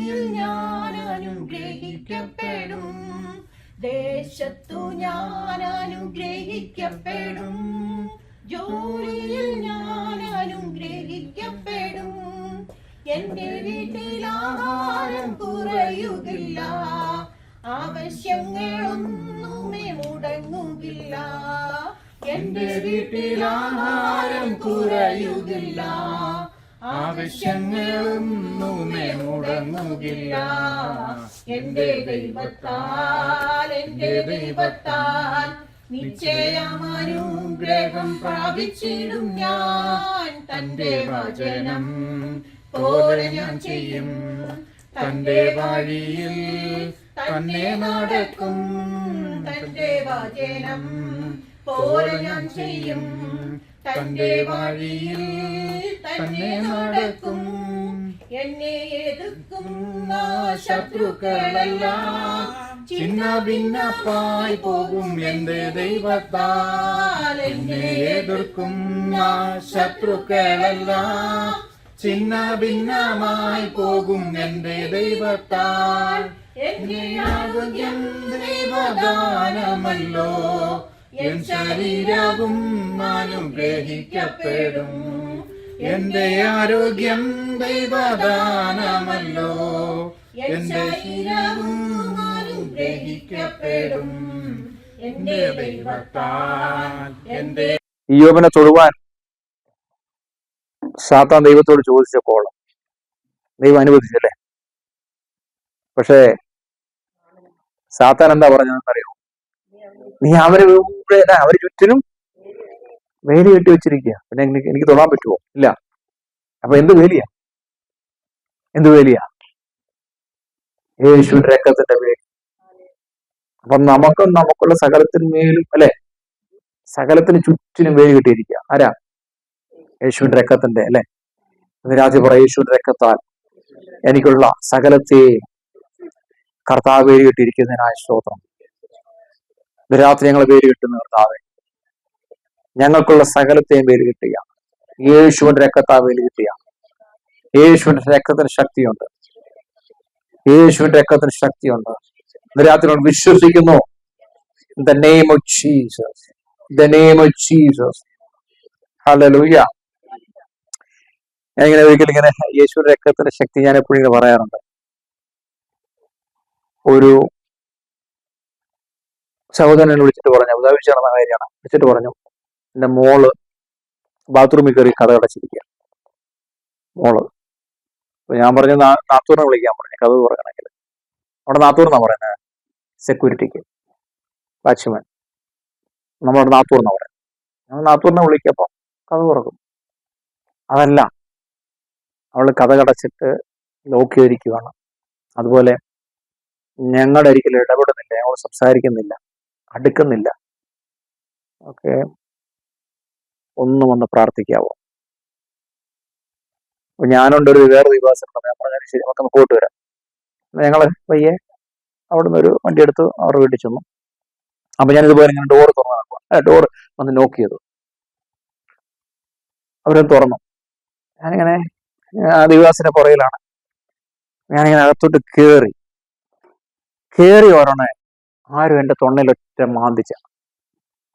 ജോലിയിൽ ഞാൻ അനുഗ്രഹിക്കപ്പെടും, ദേശത്തു ഞാൻ അനുഗ്രഹിക്കപ്പെടും, ജോലിയിൽ ഞാൻ അനുഗ്രഹിക്കപ്പെടും. എന്റെ വീട്ടിൽ ആഹാരം കുറയുകില്ല, ആവശ്യങ്ങളൊന്നുമേ മുടങ്ങുകില്ല. എന്റെ വീട്ടിൽ ആഹാരം കുറയുകില്ല, ആവശ്യങ്ങളൊന്നുമേ മുടങ്ങുകില്ല. എന്റെ ദൈവത്താൽ നിശ്ചയമാനുഗ്രഹം പ്രാപിച്ചിടും ഞാൻ. തന്റെ വചനം പോലെ ഞാൻ ചെയ്യും, തന്റെ വഴിയിൽ തന്നെ നടക്കും. തന്റെ വചനം പോലെ ഞാൻ ചെയ്യും, തന്റെ വഴിയിൽ തന്നെ നടക്കും. എന്നെ എതിർക്കുന്ന ശത്രുക്കളെല്ലാം ചിന്ന ഭിന്നപ്പായി പോകും എന്റെ ദൈവത്താൽ. എന്നെ എതിർക്കുന്ന ശത്രുക്കളെല്ലാം ചിന്ന ഭിന്നമായി പോകും എന്റെ ദൈവത്താൽ. എന്റെ ആരോഗ്യം ദൈവദാനമല്ലോ, എൻ ശരീരവും അനുഗ്രഹിക്കപ്പെടും. എന്റെ ആരോഗ്യം ദൈവദാനമല്ലോ, എന്റെ ശരീരവും അനുഗ്രഹിക്കപ്പെടും എന്റെ ദൈവത്താൽ. എന്റെ ഇയ്യോബിനെ തൊടുവാൻ സാത്താൻ ദൈവത്തോട് ചോദിച്ചപ്പോൾ ദൈവം അനുവദിച്ചല്ലേ. പക്ഷേ സാത്താൻ എന്താ പറഞ്ഞതെന്നറിയോ? നീ അവര് ചുറ്റിനും വേലി കെട്ടി വെച്ചിരിക്കുക, പിന്നെ എനിക്ക് തൊടാൻ പറ്റുമോ? ഇല്ല. അപ്പൊ എന്ത് വേലിയാ? യേശുവിന്റെ രക്തത്തിന്റെ വേലി. അപ്പൊ നമുക്കുള്ള സകലത്തിന്മേലും അല്ലെ, സകലത്തിന് ചുറ്റിനും വേലി കെട്ടിയിരിക്കുക. ആരാ? യേശുവിന്റെ രക്തത്തിന്റെ അല്ലെ. രാജ്യം പറ, യേശുവിന്റെ രക്തത്താൽ എനിക്കുള്ള സകലത്തെ കർത്താവ് വേലി കെട്ടിയിരിക്കുന്നതിനായ സ്തോത്രം. രാത്രി ഞങ്ങൾ വേലി കെട്ടുന്ന കർത്താവെ, ഞങ്ങൾക്കുള്ള സകലത്തെയും വേലി കിട്ടുക. യേശുവിന്റെ രക്തത്താൽ വേലി കിട്ടുക. യേശുവിന്റെ രക്തത്തിന് ശക്തിയുണ്ട്, യേശുവിന്റെ രക്തത്തിന് ശക്തിയുണ്ട്. രാത്രി നമ്മൾ വിശ്വസിക്കുന്നു. The name of Jesus, the name of Jesus. Hallelujah. ഞാൻ ഒരിക്കലും യേശുവിന്റെ രക്തത്തിന്റെ ശക്തി ഞാൻ എപ്പോഴും ഇങ്ങനെ പറയാറുണ്ട്. ഒരു സഹോദരനെ വിളിച്ചിട്ട് പറഞ്ഞു, ഉദാഹരിച്ച് നടന്ന കാര്യമാണ്. വിളിച്ചിട്ട് പറഞ്ഞു, എന്റെ മോള് ബാത്റൂമിൽ കയറി കഥ അടച്ചിരിക്കുക. മോള്. അപ്പൊ ഞാൻ പറഞ്ഞു, നാത്തൂറിനെ വിളിക്കാൻ പറഞ്ഞു കഥ പറയണമെങ്കിൽ. അവിടെ നാത്തൂർന്നാ പറയുന്നത്, സെക്യൂരിറ്റിക്ക് വാച്ച്മാൻ. നമ്മളവിടെ നാത്തൂർന്നാ പറയാം. നമ്മൾ നാത്തൂറിനെ വിളിക്കപ്പോ കഥ തുറക്കും. അതല്ല, അവള് കഥ കടച്ചിട്ട് ലോക്ക് ചെയ്തിരിക്കുകയാണ്. അതുപോലെ ഞങ്ങളുടെ ഒരിക്കലും ഇടപെടുന്നില്ല, ഞങ്ങൾ സംസാരിക്കുന്നില്ല, അടുക്കുന്നില്ല. ഓക്കെ, ഒന്നും ഒന്ന് പ്രാർത്ഥിക്കാവോ? ഞാനുണ്ട് ഒരു വേറെ വിവാസം. ഞാൻ പറഞ്ഞാൽ ശരി, നമുക്കൊന്ന് പോയിട്ട് വരാം. ഞങ്ങള് പയ്യെ അവിടുന്ന് ഒരു വണ്ടി എടുത്ത് അവരുടെ വീട്ടിൽ ചെന്നു. അപ്പൊ ഞാനിതുപോലെ ഇങ്ങനെ ഡോർ തുറന്നു നടക്കുക. ഡോർ വന്ന് നോക്ക് ചെയ്തു. അവരത് തുറന്നു. ഞാനിങ്ങനെ ആ ദിവാസിന്റെ പുറയിലാണ്. ഞാനിങ്ങനെ അകത്തോട്ട് കേറി ഓരണേ ആരും എന്റെ തൊണ്ണയിലൊറ്റ മാന്തിച്ച.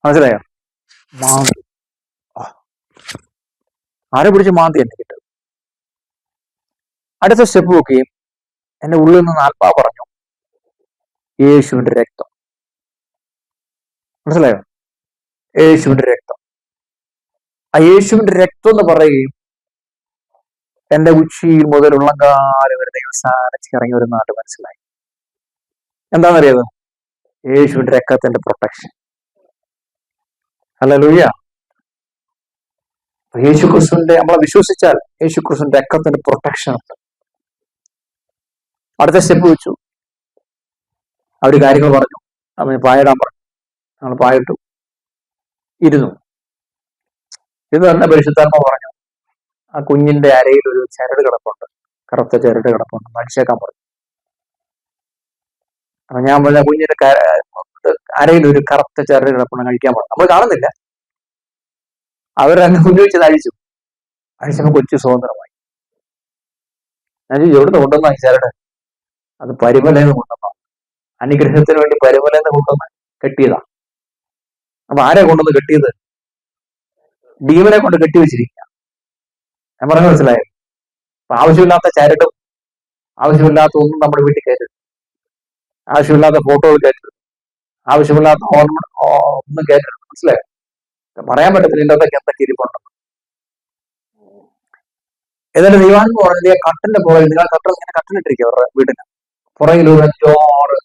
മനസ്സിലായോ? മാന്തി. ആരെ പിടിച്ച് മാന്തി എന്നെ കിട്ടും. അടുത്ത സ്റ്റെപ്പ് നോക്കുകയും എന്റെ ഉള്ളിൽ നിന്ന് ആത്മാ പറഞ്ഞു, യേശുവിന്റെ രക്തം. മനസ്സിലായോ? യേശുവിന്റെ രക്തം. ആ യേശുവിന്റെ രക്തം എന്ന് പറയുകയും എന്റെ ഉച്ചിയിൽ മുതൽ ഉള്ളംകാലം വരെ ദൈവസാരച്ച് ഇറങ്ങി വരുന്നതായിട്ട് മനസ്സിലായി. എന്താണെന്നറിയാത്? യേശുവിന്റെ രക്തത്തിന്റെ പ്രൊട്ടക്ഷൻ. ഹല്ലേലൂയ. യേശു ക്രിസ്തുവിന്റെ, നമ്മളെ വിശ്വസിച്ചാൽ യേശു ക്രിസ്തുവിന്റെ രക്തത്തിന്റെ പ്രൊട്ടക്ഷൻ ഉണ്ട്. അടുത്ത സ്റ്റെപ്പ് വെച്ചു. അവര് കാര്യങ്ങൾ പറഞ്ഞു. അവന് പായിടാൻ പറഞ്ഞു. ഞങ്ങൾ പായിട്ടു ഇരുന്നു. ഇത് തന്നെ പരിശുദ്ധാത്മ പറഞ്ഞു, ആ കുഞ്ഞിന്റെ അരയിൽ ഒരു ചരട് കിടപ്പുണ്ട്, കറുത്ത ചരട് കിടപ്പുണ്ട്, മടിച്ചേക്കാൻ പറഞ്ഞു. അപ്പൊ ഞാൻ പറഞ്ഞ കുഞ്ഞിന്റെ അരയിൽ ഒരു കറുത്ത ചരട് കിടപ്പുണ്ട്, കഴിക്കാൻ പറഞ്ഞു. നമ്മൾ കാണുന്നില്ല. അവരങ്ങ് കുഞ്ഞു വെച്ചത് അഴിച്ചപ്പോ കൊച്ചു സ്വതന്ത്രമായി. ഞാൻ ചോദിച്ചു, എവിടുന്ന് കൊണ്ടുവന്ന ചരട്? അത് പരിമലേന്ന് കൊണ്ടുവന്നു, അനുഗ്രഹത്തിന് വേണ്ടി പരിമലേന്ന് കൊണ്ടുവന്ന് കെട്ടിയതാ. അപ്പൊ ആരെ കൊണ്ടുവന്ന് കെട്ടിയത്? ഡീമനെ കൊണ്ട് കെട്ടിവെച്ചിരിക്കുക. ഞാൻ പറഞ്ഞ മനസ്സിലായോ? അപ്പൊ ആവശ്യമില്ലാത്ത ചരടും ആവശ്യമില്ലാത്ത ഒന്നും നമ്മുടെ വീട്ടിൽ കയറ്റരുത്. ആവശ്യമില്ലാത്ത ഫോട്ടോകൾ കയറ്റരുത്. ആവശ്യമില്ലാത്ത ഒന്നും കയറ്റരുത്. മനസ്സിലായോ? പറയാൻ പറ്റത്തില്ല ഇതിൻ്റെ എന്തൊക്കെ ഇരിപ്പുണ്ട്. ഏതായാലും ദൈവാത്മ പറഞ്ഞ കട്ടിന്റെ പുറകിൽ, നിങ്ങൾ ഇങ്ങനെ കട്ടിലിട്ടിരിക്കുക അവരുടെ വീടിന് പുറകിൽ ഒരു 5-6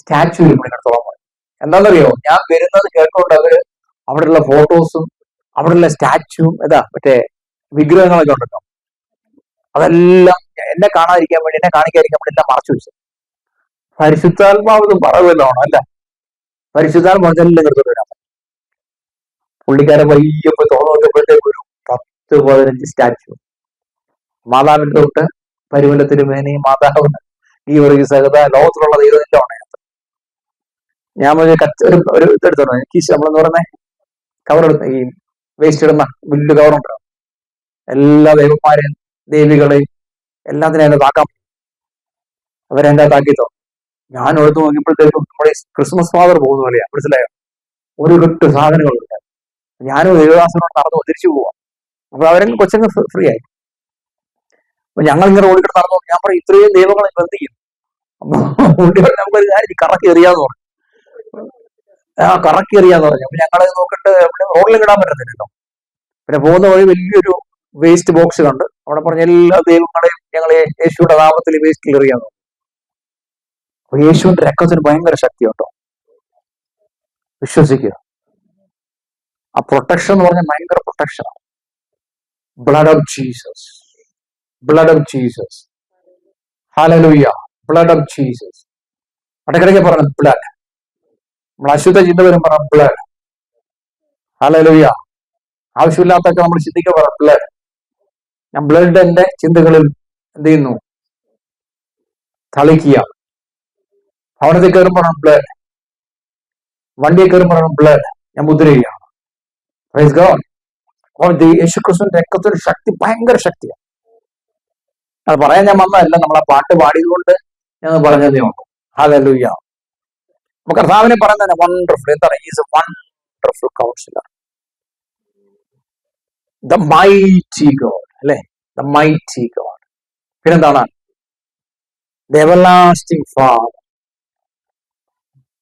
സ്റ്റാച്ചു ഇരിപ്പുണ്ടിടത്തോളം. എന്താണെന്നറിയോ? ഞാൻ വരുന്നത് കേട്ടോണ്ട് അവര് അവിടെയുള്ള ഫോട്ടോസും അവിടെയുള്ള സ്റ്റാച്ചുവും മറ്റേ വിഗ്രഹങ്ങളൊക്കെ ഉണ്ടല്ലോ, അതെല്ലാം എന്നെ കാണാതിരിക്കാൻ വേണ്ടി, എന്നെ കാണിക്കാതിരിക്കാൻ വേണ്ടി എല്ലാം മറച്ചു വെച്ചു. പരിശുദ്ധാത്മാവൊന്നും പറയുമല്ലോ അല്ല, പരിശുദ്ധാത്മ പറഞ്ഞെല്ലാം എടുത്തോണ്ട് വരാം. പുള്ളിക്കാരെ വയ്യപ്പോ തുറന്നു നോക്കിയപ്പോഴത്തേക്ക് ഒരു 10-15 സ്റ്റാച്ചു. മാതാവിന്റെ തൊട്ട് പരിമലത്തിന് മേനി, മാതാവിന് ഈ ഒരു സകത, ലോകത്തിലുള്ള ദൈവം എല്ലാം ഉണ്ട്. ഞാൻ ഒരു ഇതെടുത്തോ, കീശ നമ്മളെന്ന് പറയുന്നത് കവറെടുത്ത്, ഈ വേസ്റ്റ് ഇടുന്ന വലിയ കവറുണ്ടോ, എല്ലാ ദൈവന്മാരെയും ദേവികളെയും എല്ലാത്തിനും അതിനെ താക്കാം. അവരെന്റെ താക്കിത്തോ. ഞാൻ എടുത്തു നോക്കിയപ്പോഴത്തേക്കും നമ്മുടെ ക്രിസ്മസ് ഫാദർ പോകുന്ന പോലെയാ. മനസ്സിലായോ? ഒരു കെട്ട് സാധനങ്ങളുണ്ട്. ഞാനും ദേവദാസനോട് നടന്നു തിരിച്ചു പോവാം. അപ്പൊ അവരെങ്കിലും കൊച്ചങ്ങ് ഫ്രീ ആയി. അപ്പൊ ഞങ്ങൾ ഇങ്ങനെ ഓടിക്കിട്ട് നടന്നു. ഞാൻ പറയും, ഇത്രയും ദൈവങ്ങളെ എന്ത് ചെയ്യും? അപ്പൊ നമുക്കൊരു കാര്യം കറക്കി എറിയാന്ന് പറഞ്ഞു. കറക്കി എറിയാന്ന് പറഞ്ഞു. അപ്പൊ ഞങ്ങൾ നോക്കിട്ട് റോഡിലും ഇടാൻ പറ്റത്തില്ലല്ലോ. പിന്നെ പോകുന്ന വഴി വലിയൊരു വേസ്റ്റ് ബോക്സ് കണ്ട് അവിടെ പറഞ്ഞ എല്ലാ ദൈവങ്ങളെയും ഞങ്ങൾ യേശുവിന്റെ നാമത്തിൽ വേസ്റ്റിൽ എറിയാന്ന് പറഞ്ഞു. അപ്പൊ യേശുവിന്റെ രക്തത്തിന് ഭയങ്കര ശക്തി കേട്ടോ, വിശ്വസിക്കുക. ആ പ്രൊട്ടക്ഷൻ എന്ന് പറഞ്ഞാൽ ഭയങ്കര പ്രൊട്ടക്ഷനാണ്. Blood of Jesus, blood of Jesus, hallelujah, blood of Jesus. ഇടയ്ക്കിടയ്ക്ക് പറഞ്ഞു ബ്ലഡ്. നമ്മൾ അശുദ്ധ ചിന്ത വരും പറഞ്ഞ ബ്ലഡ്. ഹല്ലേലൂയ. ആവശ്യമില്ലാത്തൊക്കെ നമ്മൾ ചിന്തിക്കാൻ പറ ബ്ലഡ്. ഞാൻ ബ്ലഡ് എന്റെ ചിന്തകളിൽ എന്ത് ചെയ്യുന്നു? തളിക്കുക. ഭവനത്തിൽ കയറുമ്പോൾ ബ്ലഡ്, വണ്ടിയിൽ കയറുമ്പോൾ ബ്ലഡ്. ഞാൻ മുദ്ര ചെയ്യുകയാണ്. Praise God. യേശുക്രിസ്തുവിന്റെ രക്തത്തിന്റെ ശക്തി ഭയങ്കര ശക്തിയാണ്. അത് പറയാൻ ഞാൻ വന്നതല്ല, നമ്മളെ പാട്ട് പാടിയത് കൊണ്ട് ഞാൻ പറഞ്ഞതേ ഉള്ളൂ. ഹല്ലേലൂയ. നമുക്ക് കർത്താവിനെ പറയുന്നത് വണ്ടർഫുൾ. എന്താണ്? Is a wonderful counsellor, the mighty God, അല്ലെ? The mighty God. പിന്നെന്താണ്? The everlasting father,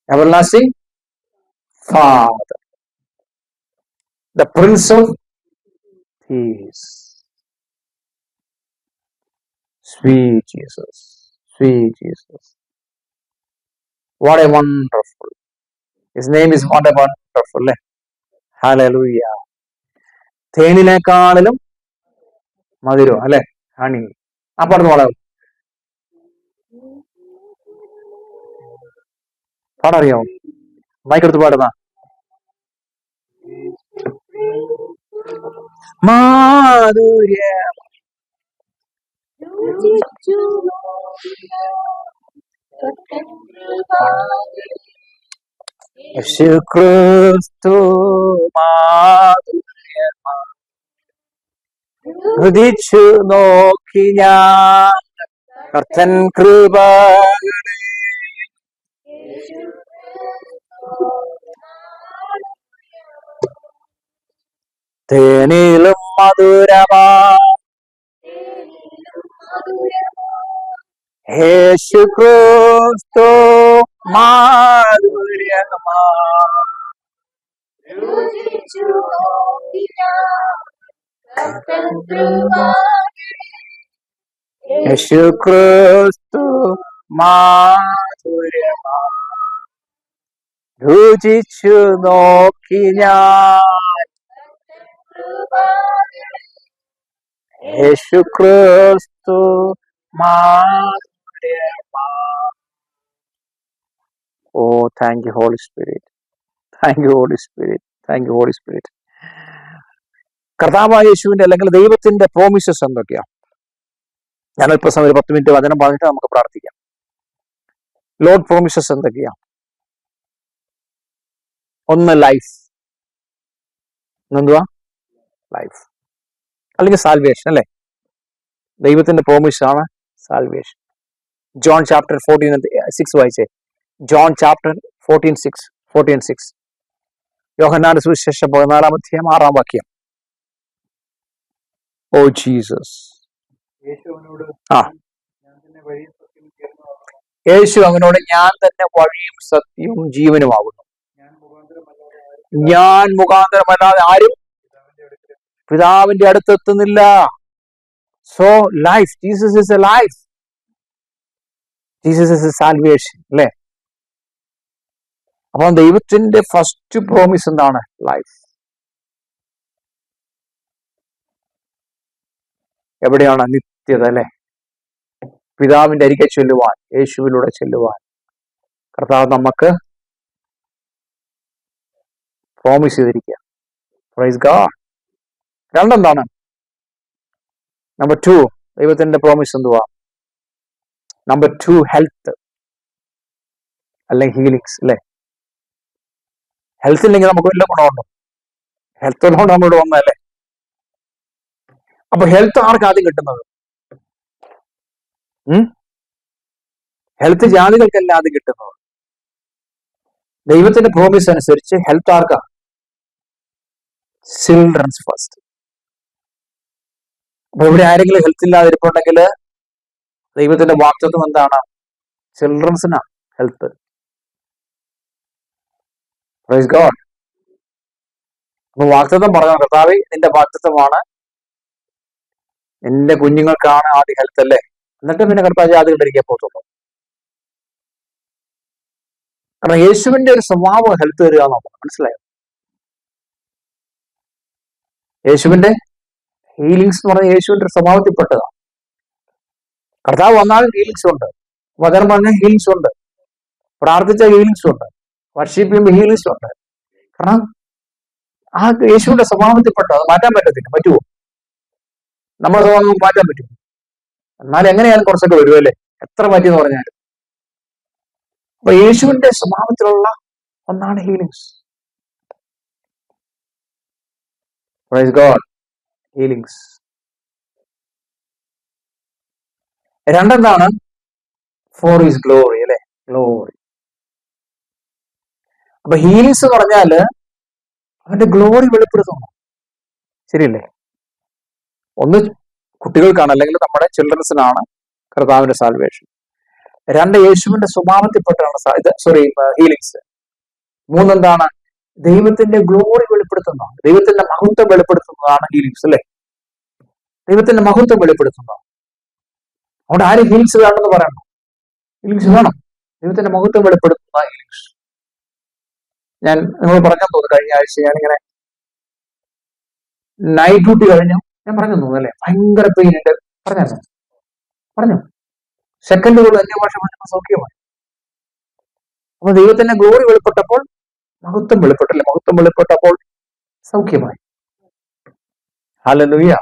everlasting father, the prince of peace. Sweet Jesus, sweet Jesus. What a wonderful. His name is what a wonderful. Hallelujah. തേനിനേക്കാളിലും മധുരം, അല്ലെ? Honey. ആ പാടുന്ന പാടറിയാമോ? മൈക്കെടുത്ത് പാടുന്ന മാധുര്യം യേശുക്രിസ്തു മാധുര്യമാ ഹൃദിച്ചു നോക്കി ഞാൻ കർത്തൻ കൃപകളെ. തേനിലും മധുരമാ യേശുക്രിസ്തു മാധുര്യമാ യേശുക്രിസ്തു മാധുര്യമാ രുചിച്ചു നോക്കി ഞാൻ യേശുക്രിസ്തു മാധുര്യമാ. Oh thank you Holy Spirit, thank you Holy Spirit, thank you Holy Spirit. കർത്താവായ യേശുവിന്റെ അല്ലെങ്കിൽ ദൈവത്തിന്റെ പ്രോമിസസ് എന്തൊക്കെയാ? ഞാനിപ്പോ സമയം 10 മിനിറ്റ് വചനം പറഞ്ഞിട്ട് നമുക്ക് പ്രാർത്ഥിക്കാം. ലോർഡ് പ്രോമിസസ് എന്തൊക്കെയാ? ഒന്ന് ലൈഫ്. എന്തുവാ? ലൈഫ് അല്ലെങ്കിൽ സാൽവേഷൻ, അല്ലെ? ദൈവത്തിന്റെ പ്രോമിസ് ആണ് സാൽവേഷൻ. ജോൺ ചാപ്റ്റർ 14:6 വായിച്ചേ. John chapter 14:6. യോഹന്നാന്റെ സുവിശേഷം 14-ാം 6-ാം വാക്യം. Oh Jesus. യേശു അവനോട്, ആ, ഞാൻ തന്നെ വഴിയും സത്യവും ജീവനുമാകുന്നു. യേശു അവനോട്, ഞാൻ തന്നെ വഴിയും സത്യവും ജീവനുമാകുന്നു. ഞാൻ മുഖാന്തരമല്ലാതെ ഞാൻ മുഖാന്തരമല്ലാതെ ആരും പിതാവിന്റെ അടുക്കൽ പിതാവിന്റെ അടുത്തെത്തുന്നില്ല. So life, Jesus is a life, Jesus is a salvation, അല്ലേ? അപ്പൊ ദൈവത്തിന്റെ ഫസ്റ്റ് പ്രോമിസ് എന്താണ്? ലൈഫ്. എവിടെയാണ്? നിത്യത, അല്ലെ? പിതാവിന്റെ അരികെ ചെല്ലുവാൻ, യേശുവിലൂടെ ചെല്ലുവാൻ കർത്താവ് നമുക്ക് പ്രോമിസ് ചെയ്തിരിക്കുക. Praise God. രണ്ടെന്താണ്? നമ്പർ 2, ദൈവത്തിന്റെ പ്രോമിസ് എന്തുവാ? നമ്പർ 2, ഹെൽത്ത് അല്ലെങ്കിൽ ഹീലിങ്സ്, അല്ലെ? ഹെൽത്ത് ഇല്ലെങ്കിൽ നമുക്ക് വല്ല ഗുണമുണ്ടോ? ഹെൽത്ത് ഉള്ളതുകൊണ്ട് നമ്മളിവിടെ വന്നതല്ലേ. അപ്പൊ ഹെൽത്ത് ആർക്ക് ആദ്യം കിട്ടുന്നത്? ഹെൽത്ത് ജാതികൾക്കല്ല ആദ്യം കിട്ടുന്നത്. ദൈവത്തിന്റെ പ്രോമിസ് അനുസരിച്ച് ഹെൽത്ത് ആർക്കാ? Children's first. അപ്പൊ ഇവിടെ ആരെങ്കിലും ഹെൽത്ത് ഇല്ലാതിരിപ്പുണ്ടെങ്കിൽ ദൈവത്തിന്റെ വാക്തത്വം എന്താണ്? ചിൽഡ്രൻസിനാണ് ഹെൽത്ത്. Praise God. അപ്പൊ വാക്തത്വം പറഞ്ഞ കർത്താവേ, നിന്റെ വാക്തത്വമാണ്, നിന്റെ കുഞ്ഞുങ്ങൾക്കാണ് ആദ്യം ഹെൽത്ത്, അല്ലേ? എന്നിട്ട് പിന്നെ കർത്താവ് ജാതികളുടെ ഇരിക്കാൻ പോകത്തുള്ളൂ. കാരണം യേശുവിന്റെ ഒരു സ്വഭാവം ഹെൽത്ത് തരിക എന്നുള്ളത് മനസ്സിലായോ? യേശുവിന്റെ ഹീലിങ്സ് എന്ന് പറഞ്ഞാൽ യേശുവിന്റെ ഒരു സ്വഭാവത്തിൽപ്പെട്ടതാണ്. കർത്താവ് വന്നാലും ഹീലിങ്സ് ഉണ്ട്, വചനം പറഞ്ഞ ഹീലിങ്സ് ഉണ്ട്, പ്രാർത്ഥിച്ച ഹീലിങ്സ് ഉണ്ട്, വർഷിപ്പ് ചെയ്യുമ്പോൾ ഹീലിങ്സ് ഉണ്ട്. കാരണം ആ യേശുവിന്റെ സ്വഭാവത്തിൽപ്പെട്ട, അത് മാറ്റാൻ പറ്റത്തില്ല. പറ്റുമോ? നമ്മുടെ സ്വഭാവം മാറ്റാൻ പറ്റുമോ? എന്നാലും എങ്ങനെയാലും കുറച്ചൊക്കെ വരുമല്ലേ, എത്ര പറ്റിയെന്ന് പറഞ്ഞാലും. അപ്പൊ യേശുവിന്റെ സ്വഭാവത്തിലുള്ള ഒന്നാണ് ഹീലിങ്സ്. Praise God. ഹീലിങ്സ്. രണ്ടെന്താണ്? ഫോർ ഈസ് ഗ്ലോറി, അല്ലെ? ഗ്ലോറി. അപ്പൊ ഹീലിങ്സ് എന്ന് പറഞ്ഞാല് അവന്റെ ഗ്ലോറി വെളിപ്പെടുത്തുന്നു, ശരിയല്ലേ? ഒന്ന് കുട്ടികൾക്കാണ്, അല്ലെങ്കിൽ നമ്മുടെ ചിൽഡ്രൻസിനാണ് കർത്താവിന്റെ സാൽവേഷൻ. രണ്ട്, യേശുവിന്റെ സ്വഭാവത്തിൽപ്പെട്ടാണ് ഹീലിങ്സ്. മൂന്നെന്താണ്? ദൈവത്തിന്റെ ഗ്ലോറി വെളിപ്പെടുത്തുന്നതാണ്, ദൈവത്തിന്റെ മഹത്വം വെളിപ്പെടുത്തുന്നതാണ് ഹീലിങ്സ്, അല്ലെ? ദൈവത്തിന്റെ മഹത്വം വെളിപ്പെടുത്തുന്നതാണ്. അവിടെ ആരും ഹീലിങ്സ് വേണമെന്ന് പറയണം, ഹീലിങ്സ് വേണം. ദൈവത്തിന്റെ മഹത്വം വെളിപ്പെടുത്തുന്ന ഹീലിങ്സ്. ഞാൻ നിങ്ങൾ പറഞ്ഞാൽ തോന്നുന്നു, കഴിഞ്ഞ ആഴ്ച ഞാനിങ്ങനെ നൈറ്റ് ഡ്യൂട്ടി കഴിഞ്ഞു, ഞാൻ പറഞ്ഞു തോന്നുന്നു, അല്ലെ? ഭയങ്കര പെയിൻ ഉണ്ട് പറഞ്ഞു സെക്കൻഡുകൾ അന്യഭാഷ പറഞ്ഞപ്പോൾ സൗഖ്യമായി. അപ്പൊ ദൈവത്തിന്റെ ഗ്ലോറി വെളിപ്പെട്ടപ്പോൾ മഹത്വം വെളിപ്പെട്ടല്ലേ, മഹത്വം വെളിപ്പെട്ടപ്പോൾ സൗഖ്യമായി. ഹല്ലേലൂയ.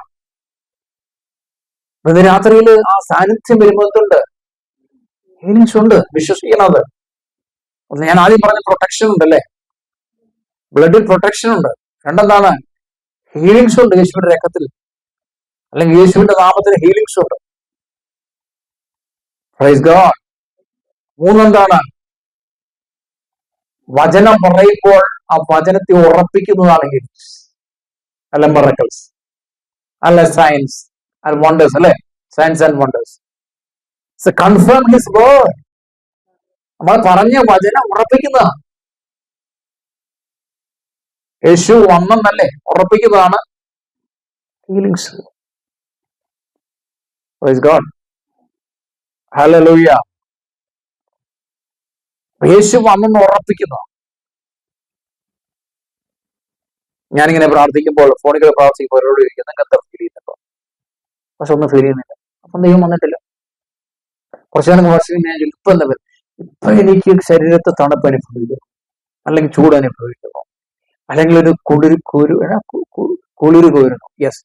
ഇന്ന് രാത്രിയിൽ ആ സാന്നിധ്യം വരുമ്പോൾ എന്തുണ്ട്? ഹീലിങ്സ് ഉണ്ട്. വിശ്വസിക്കണത്. ഞാൻ ആദ്യം പറഞ്ഞ പ്രൊട്ടക്ഷൻ ഉണ്ടല്ലേ, ബ്ലഡിൽ പ്രൊട്ടക്ഷൻ ഉണ്ട്. രണ്ടെന്താണ്? ഹീലിങ്സ് ഉണ്ട്. യേശുവിന്റെ രക്തത്തിൽ അല്ലെങ്കിൽ യേശുവിന്റെ നാമത്തിന് ഹീലിങ്സ് ഉണ്ട്. Praise God. മൂന്നെന്താണ്? വചനം പറയുമ്പോൾ ആ വചനത്തെ ഉറപ്പിക്കുന്നതാണ് ഹീലിങ്സ്, അല്ല മിറക്കിൾസ്, അല്ല സയൻസ് ആൻഡ് വണ്ടേഴ്സ്, അല്ലെ? Signs and wonders. Confirm his word. നമ്മൾ പറഞ്ഞ വചനം ഉറപ്പിക്കുന്നതാണ്. യേശു വന്നെന്നല്ലേ ഉറപ്പിക്കുന്നതാണ് ഹീലിങ്സ്. Praise God. ഹല്ലേലൂയ. യേശു വന്നെന്ന് ഉറപ്പിക്കുന്നതാണ്. ഞാനിങ്ങനെ പ്രാർത്ഥിക്കുമ്പോൾ, ഫോണിൽ പ്രാർത്ഥിക്കുമ്പോൾ അവരോട് ചോദിക്കും, നിങ്ങൾക്ക് എത്ര ഫീൽ ചെയ്യുന്നുണ്ടോ? പക്ഷെ ഒന്നും ഫീൽ ചെയ്യുന്നില്ല. അപ്പം ദൈവം വന്നിട്ടില്ല. കുറച്ചു നേരം വർഷം ഞാൻ ഇപ്പൊ എനിക്ക് ശരീരത്തെ തണുപ്പ് അനുഭവിക്കുന്നു, അല്ലെങ്കിൽ ചൂട് അനുഭവിക്കുന്നു, അല്ലെങ്കിൽ ഒരു കുളിര് കോരുന്നു. യെസ്,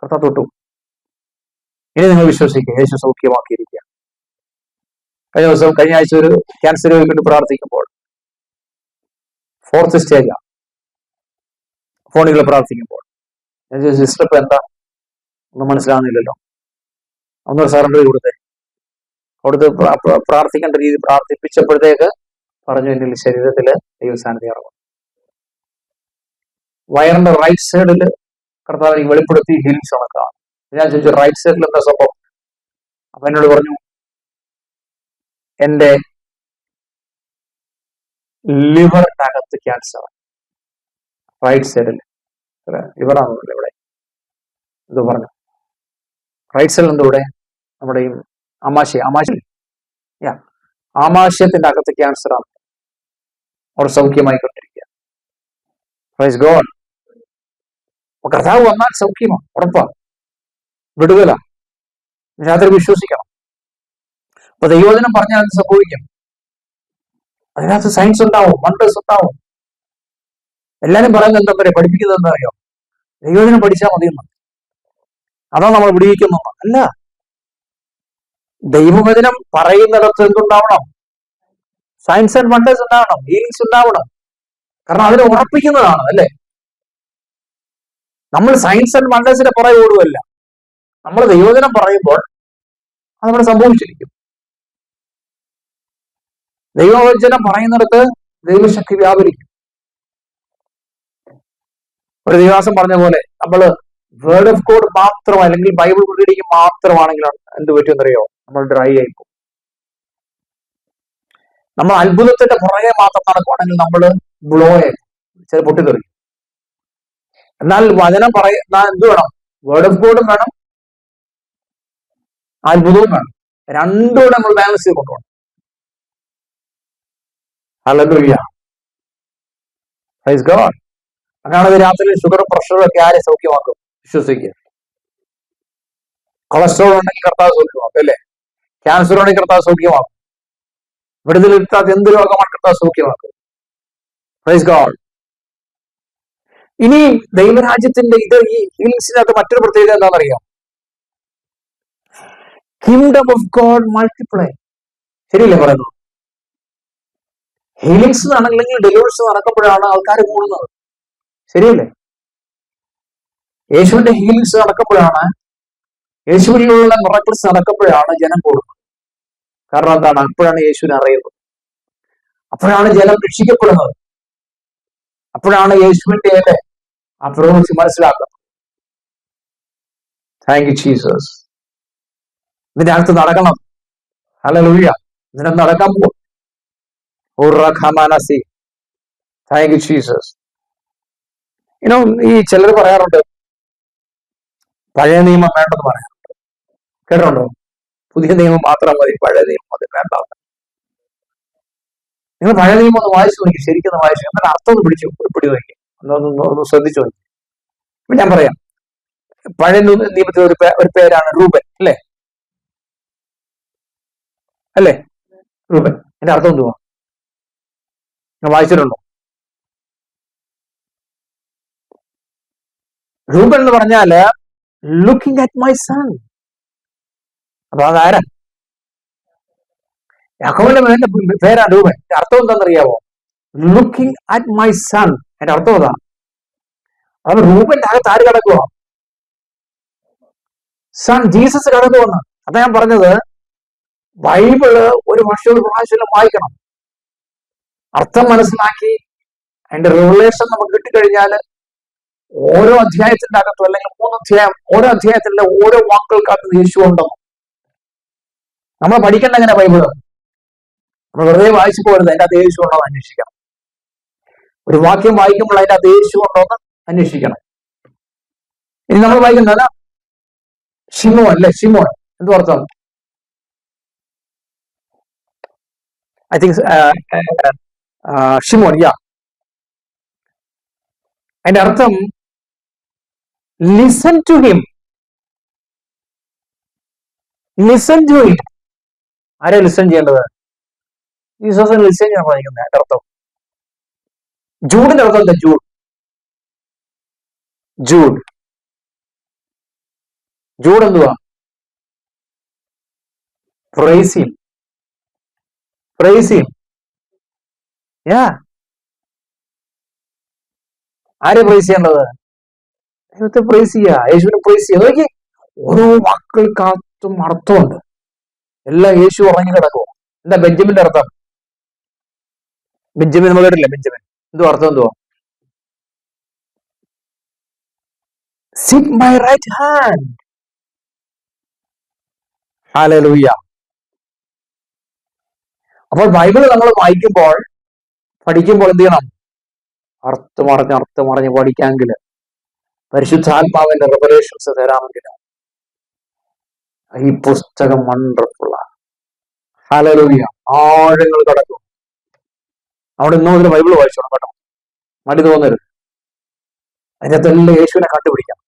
കർത്താവ് തൊട്ടു. ഇനി നിങ്ങൾ വിശ്വസിക്കുക, യേശു സൗഖ്യമാക്കിയിരിക്കുക. കഴിഞ്ഞ ആഴ്ച ഒരു ക്യാൻസർ രോഗിക്ക് പ്രാർത്ഥിക്കുമ്പോൾ 4th സ്റ്റേജാണ്. ഫോണിൽ പ്രാർത്ഥിക്കുമ്പോൾ സിസ്റ്റർ ഇപ്പൊ എന്താ ഒന്നും മനസ്സിലാവുന്നില്ലല്ലോ, ഒന്നൊരു സറണ്ടർ കൊടുത്തേ. അവിടുത്തെ പ്രാർത്ഥിക്കേണ്ട രീതി പ്രാർത്ഥിപ്പിച്ചപ്പോഴത്തേക്ക് പറഞ്ഞു, എന്നിൽ ശരീരത്തില് ദൈവസാന്നിധ്യം ഇറങ്ങും. വയറിന്റെ റൈറ്റ് സൈഡിൽ കർത്താവ് എനിക്ക് വെളിപ്പെടുത്തി ഹീലിങ്സ് കണക്കാണ്. ഞാൻ ചോദിച്ചു, റൈറ്റ് സൈഡിൽ എന്താ സംഭവം? അപ്പൊ എന്നോട് പറഞ്ഞു, എന്റെ ലിവറിനകത്ത് ക്യാൻസർ. റൈറ്റ് സൈഡിൽ ലിവറാണെന്നല്ലോ ഇവിടെ ഇത് പറഞ്ഞു. റൈറ്റ് സൈഡിൽ എന്തോ ഇവിടെ നമ്മുടെ ഈ ആമാശയത്തിന്റെ അകത്ത് ക്യാൻസർ ആണ്. അവർ സൗഖ്യമായിക്കൊണ്ടിരിക്കുക. Praise God. കർത്താവ് വന്നാൽ സൗഖ്യമാണ്, ഉറപ്പാണ്, വിടുതല. രാത്രി വിശ്വസിക്കണം. അപ്പൊ ദൈവവചനം പറഞ്ഞാൽ അത് സംഭവിക്കും. അതിനകത്ത് സയൻസ് ഉണ്ടാവും, വണ്ടേഴ്സ് ഉണ്ടാവും. എല്ലാരും പറയുന്നത് എന്താ പറയുക, പഠിപ്പിക്കുന്നത് എന്താ അറിയോ? ദൈവവചനം പഠിച്ചാൽ മതിയെന്ന്. അതാ നമ്മൾ വിടിയിക്കുന്നത്. അല്ല, ദൈവവചനം പറയുന്നിടത്ത് എന്തുണ്ടാവണം? സയൻസ് ആൻഡ് വണ്ടേഴ്സ് ഉണ്ടാവണം, ഹീലിങ്സ് ഉണ്ടാവണം. കാരണം അതിനെ ഉറപ്പിക്കുന്നതാണ്. അല്ലേ? നമ്മൾ സയൻസ് ആൻഡ് വണ്ടേഴ്സിന്റെ പുറകെ ഓടുകയല്ല. നമ്മൾ ദൈവവചനം പറയുമ്പോൾ അത് നമ്മൾ സംഭവിച്ചിരിക്കും. ദൈവവചനം പറയുന്നിടത്ത് ദൈവശക്തി വ്യാപരിക്കും. ഒരു ദിവസം പറഞ്ഞ പോലെ നമ്മള് വേർഡ് ഓഫ് ഗോഡ് മാത്രം, അല്ലെങ്കിൽ ബൈബിൾ റീഡിങ് മാത്രമാണെങ്കിലും എന്ത് പറ്റുമെന്നറിയോ? നമ്മൾ ഡ്രൈ ആയിപ്പോ. നമ്മൾ അത്ഭുതത്തിന്റെ പുറകെ മാത്രം നടക്കുവാണെങ്കിൽ നമ്മൾ ബ്ലോ ആയി, ചില പൊട്ടിത്തെറിക്കും. എന്നാൽ വചനം പറയുന്ന എന്ത് വേണം? വേർഡ് ഓഫ് ഗോഡും വേണം, അത്ഭുതവും വേണം. രണ്ടുകൂടെ നമ്മൾ ബാലൻസ് ചെയ്ത് കൊണ്ടുപോകണം. Hallelujah, praise God. അങ്ങനെയാണെങ്കിൽ രാത്രി ഷുഗറും പ്രഷറും ഒക്കെ ആരെ സൗഖ്യമാക്കും? വിശ്വസിക്കുക. കൊളസ്ട്രോൾ ഉണ്ടെങ്കിൽ കർത്താവ് സൗഖ്യമാക്കും. അല്ലേ? ക്യാൻസർ ഉണ്ടെങ്കിൽ കർത്താവ് സൗഖ്യമാക്കും. വിടുതലിട്ടാത്ത എന്ത് രോഗമാണ് കർത്താവ് സൗഖ്യമാക്കും. Praise God. ഇനി ദൈവരാജ്യത്തിന്റെ ഈ ഹീലിങ്സിനകത്ത് മറ്റൊരു പ്രത്യേകത എന്താണെന്നറിയാം? Kingdom of God multiply. ശരിയല്ലേ പറയുന്നത്? ഹീലിങ്സ് നടക്കില്ലെങ്കിൽ ഡെലിവറൻസ് നടക്കുമ്പോഴാണ് ആൾക്കാർ കൂടുന്നത്. ശരിയല്ലേ? യേശുവിന്റെ ഹീലിങ്സ് നടക്കുമ്പോഴാണ്, യേശുവിലുള്ള മിറക്കിൾസ് നടക്കുമ്പോഴാണ് ജനം കൂടുന്നത്. കാരണം എന്താണ്? അപ്പോഴാണ് യേശുവിനെ അറിയുന്നത്, അപ്പോഴാണ് ജനം രക്ഷിക്കപ്പെടുന്നത്, അപ്പോഴാണ് യേശുവിന്റെ ആ പ്രവൃത്തി മനസ്സിലാക്കുന്നത്. Thank you Jesus. ഇതിന്റെ അകത്ത് നടക്കണം. ഹല്ലേലൂയ. ഇതിനെ നടക്കാൻ പോകും. Thank you Jesus. ഈ ചിലർ പറയാറുണ്ട് പഴയ നിയമം വേണ്ടെന്ന് പറയാറുണ്ട്. കേട്ടിട്ടുണ്ടോ? പുതിയ നിയമം മാത്രം മതി, പഴയ നിയമം അത് വേണ്ട. നിങ്ങൾ പഴയ നിയമം ഒന്ന് വായിച്ചു നോക്കി, ശരിക്കും വായിച്ചു, എന്നാൽ അർത്ഥം ഒന്ന് പിടി നോക്കി, ഒന്ന് ശ്രദ്ധിച്ചു നോക്കി. ഇപ്പൊ ഞാൻ പറയാം, പഴയ നിയമത്തിൽ ഒരു പേരാണ് റൂബൻ. അല്ലേ? അല്ലേ? റൂബൻ. എന്റെ അർത്ഥം എന്തുവാ? ഞാൻ വായിച്ചിട്ടുണ്ടോ? റൂബൻ എന്ന് പറഞ്ഞാല് ലുക്കിംഗ് അറ്റ് മൈ സൺ. അപ്പൊ അതാരാ? യാക്കോബിന്റെ മകന്റെ പേരാണ് റൂബൻ. അർത്ഥം എന്താണെന്നറിയാവോ? Looking at my son. എന്റെ അർത്ഥം അതാ. അപ്പൊ റൂബന്റെ അകത്ത് ആര് കിടക്കുക? സൺ ജീസസ് കിടക്കുമെന്ന്. അതാ ഞാൻ പറഞ്ഞത്, ബൈബിള് ഒരു പ്രാവശ്യം വായിക്കണം, അർത്ഥം മനസ്സിലാക്കി അതിന്റെ റിവലേഷൻ നമുക്ക് കിട്ടിക്കഴിഞ്ഞാൽ ഓരോ അധ്യായത്തിന്റെ അകത്തും, അല്ലെങ്കിൽ 3 അധ്യായം, ഓരോ അധ്യായത്തിന്റെ ഓരോ വാക്കുകൾക്കകത്ത് യേശു ഉണ്ടെന്ന് നമ്മൾ പഠിക്കേണ്ട. എങ്ങനെ ബൈബിള് നമ്മൾ വെറുതെ വായിച്ചു പോകരുത്, അതിന്റെ അകത്ത് യേശു ഉണ്ടോ എന്ന് അന്വേഷിക്കണം. ഒരു വാക്യം വായിക്കുമ്പോൾ അതിന്റെ അകത്ത് യേശു ഉണ്ടോ എന്ന് അന്വേഷിക്കണം. ഇനി നമ്മൾ വായിക്കുന്നത് ഷിമോൻ. അല്ലെ? ഷിമോൻ എന്ത് അർത്ഥം? I think Shimon. അതിന്റെ അർത്ഥം listen to him. Listen to him. ആരെ ലിസൺ ചെയ്യേണ്ടത്? ജീസസിന് ലിസൺ ചെയ്യാൻ വായിക്കുന്നത്. അതിന്റെ അർത്ഥം ജൂഡിന്റെ അർത്ഥം എന്താ? ജൂഡ് എന്തുവാ? Price him. ആരെ പ്രൈസ് ചെയ്യേണ്ടത്? ദൈവത്തെ പ്രൈസ് ചെയ്യുക, യേശുവിനെ പ്രൈസ് ചെയ്യുക. നോക്കി, ഓരോ വാക്കുകൾക്കകത്തും അർത്ഥമുണ്ട്. എല്ലാം യേശു ഉറങ്ങി കിടക്കുമോ? എന്താ ബെഞ്ചമിന്റെ അർത്ഥം? ബെഞ്ചമിൻ നമ്മൾ കേട്ടില്ലേ? ബെഞ്ചമിൻ എന്തോ അർത്ഥം എന്തുവാ? Sit my right hand. Hallelujah. അപ്പോൾ ബൈബിൾ നമ്മൾ വായിക്കുമ്പോൾ, പഠിക്കുമ്പോൾ എന്ത് ചെയ്യണം? അർത്ഥമറിഞ്ഞ് പഠിക്കാമെങ്കിൽ, പരിശുദ്ധാത്മാവിന്റെ റെവലേഷൻസ് തരാമെങ്കിൽ ഈ പുസ്തകം വണ്ടർഫുള്ളാണ്. ഹല്ലേലൂയ. ആഴങ്ങൾ കടക്കും. അവിടെ ഇന്നു മുതൽ ബൈബിൾ വായിച്ചോണം കേട്ടോ, മടി തോന്നരുത്. അതിനകത്തെല്ലാം യേശുവിനെ കണ്ടുപിടിക്കാം.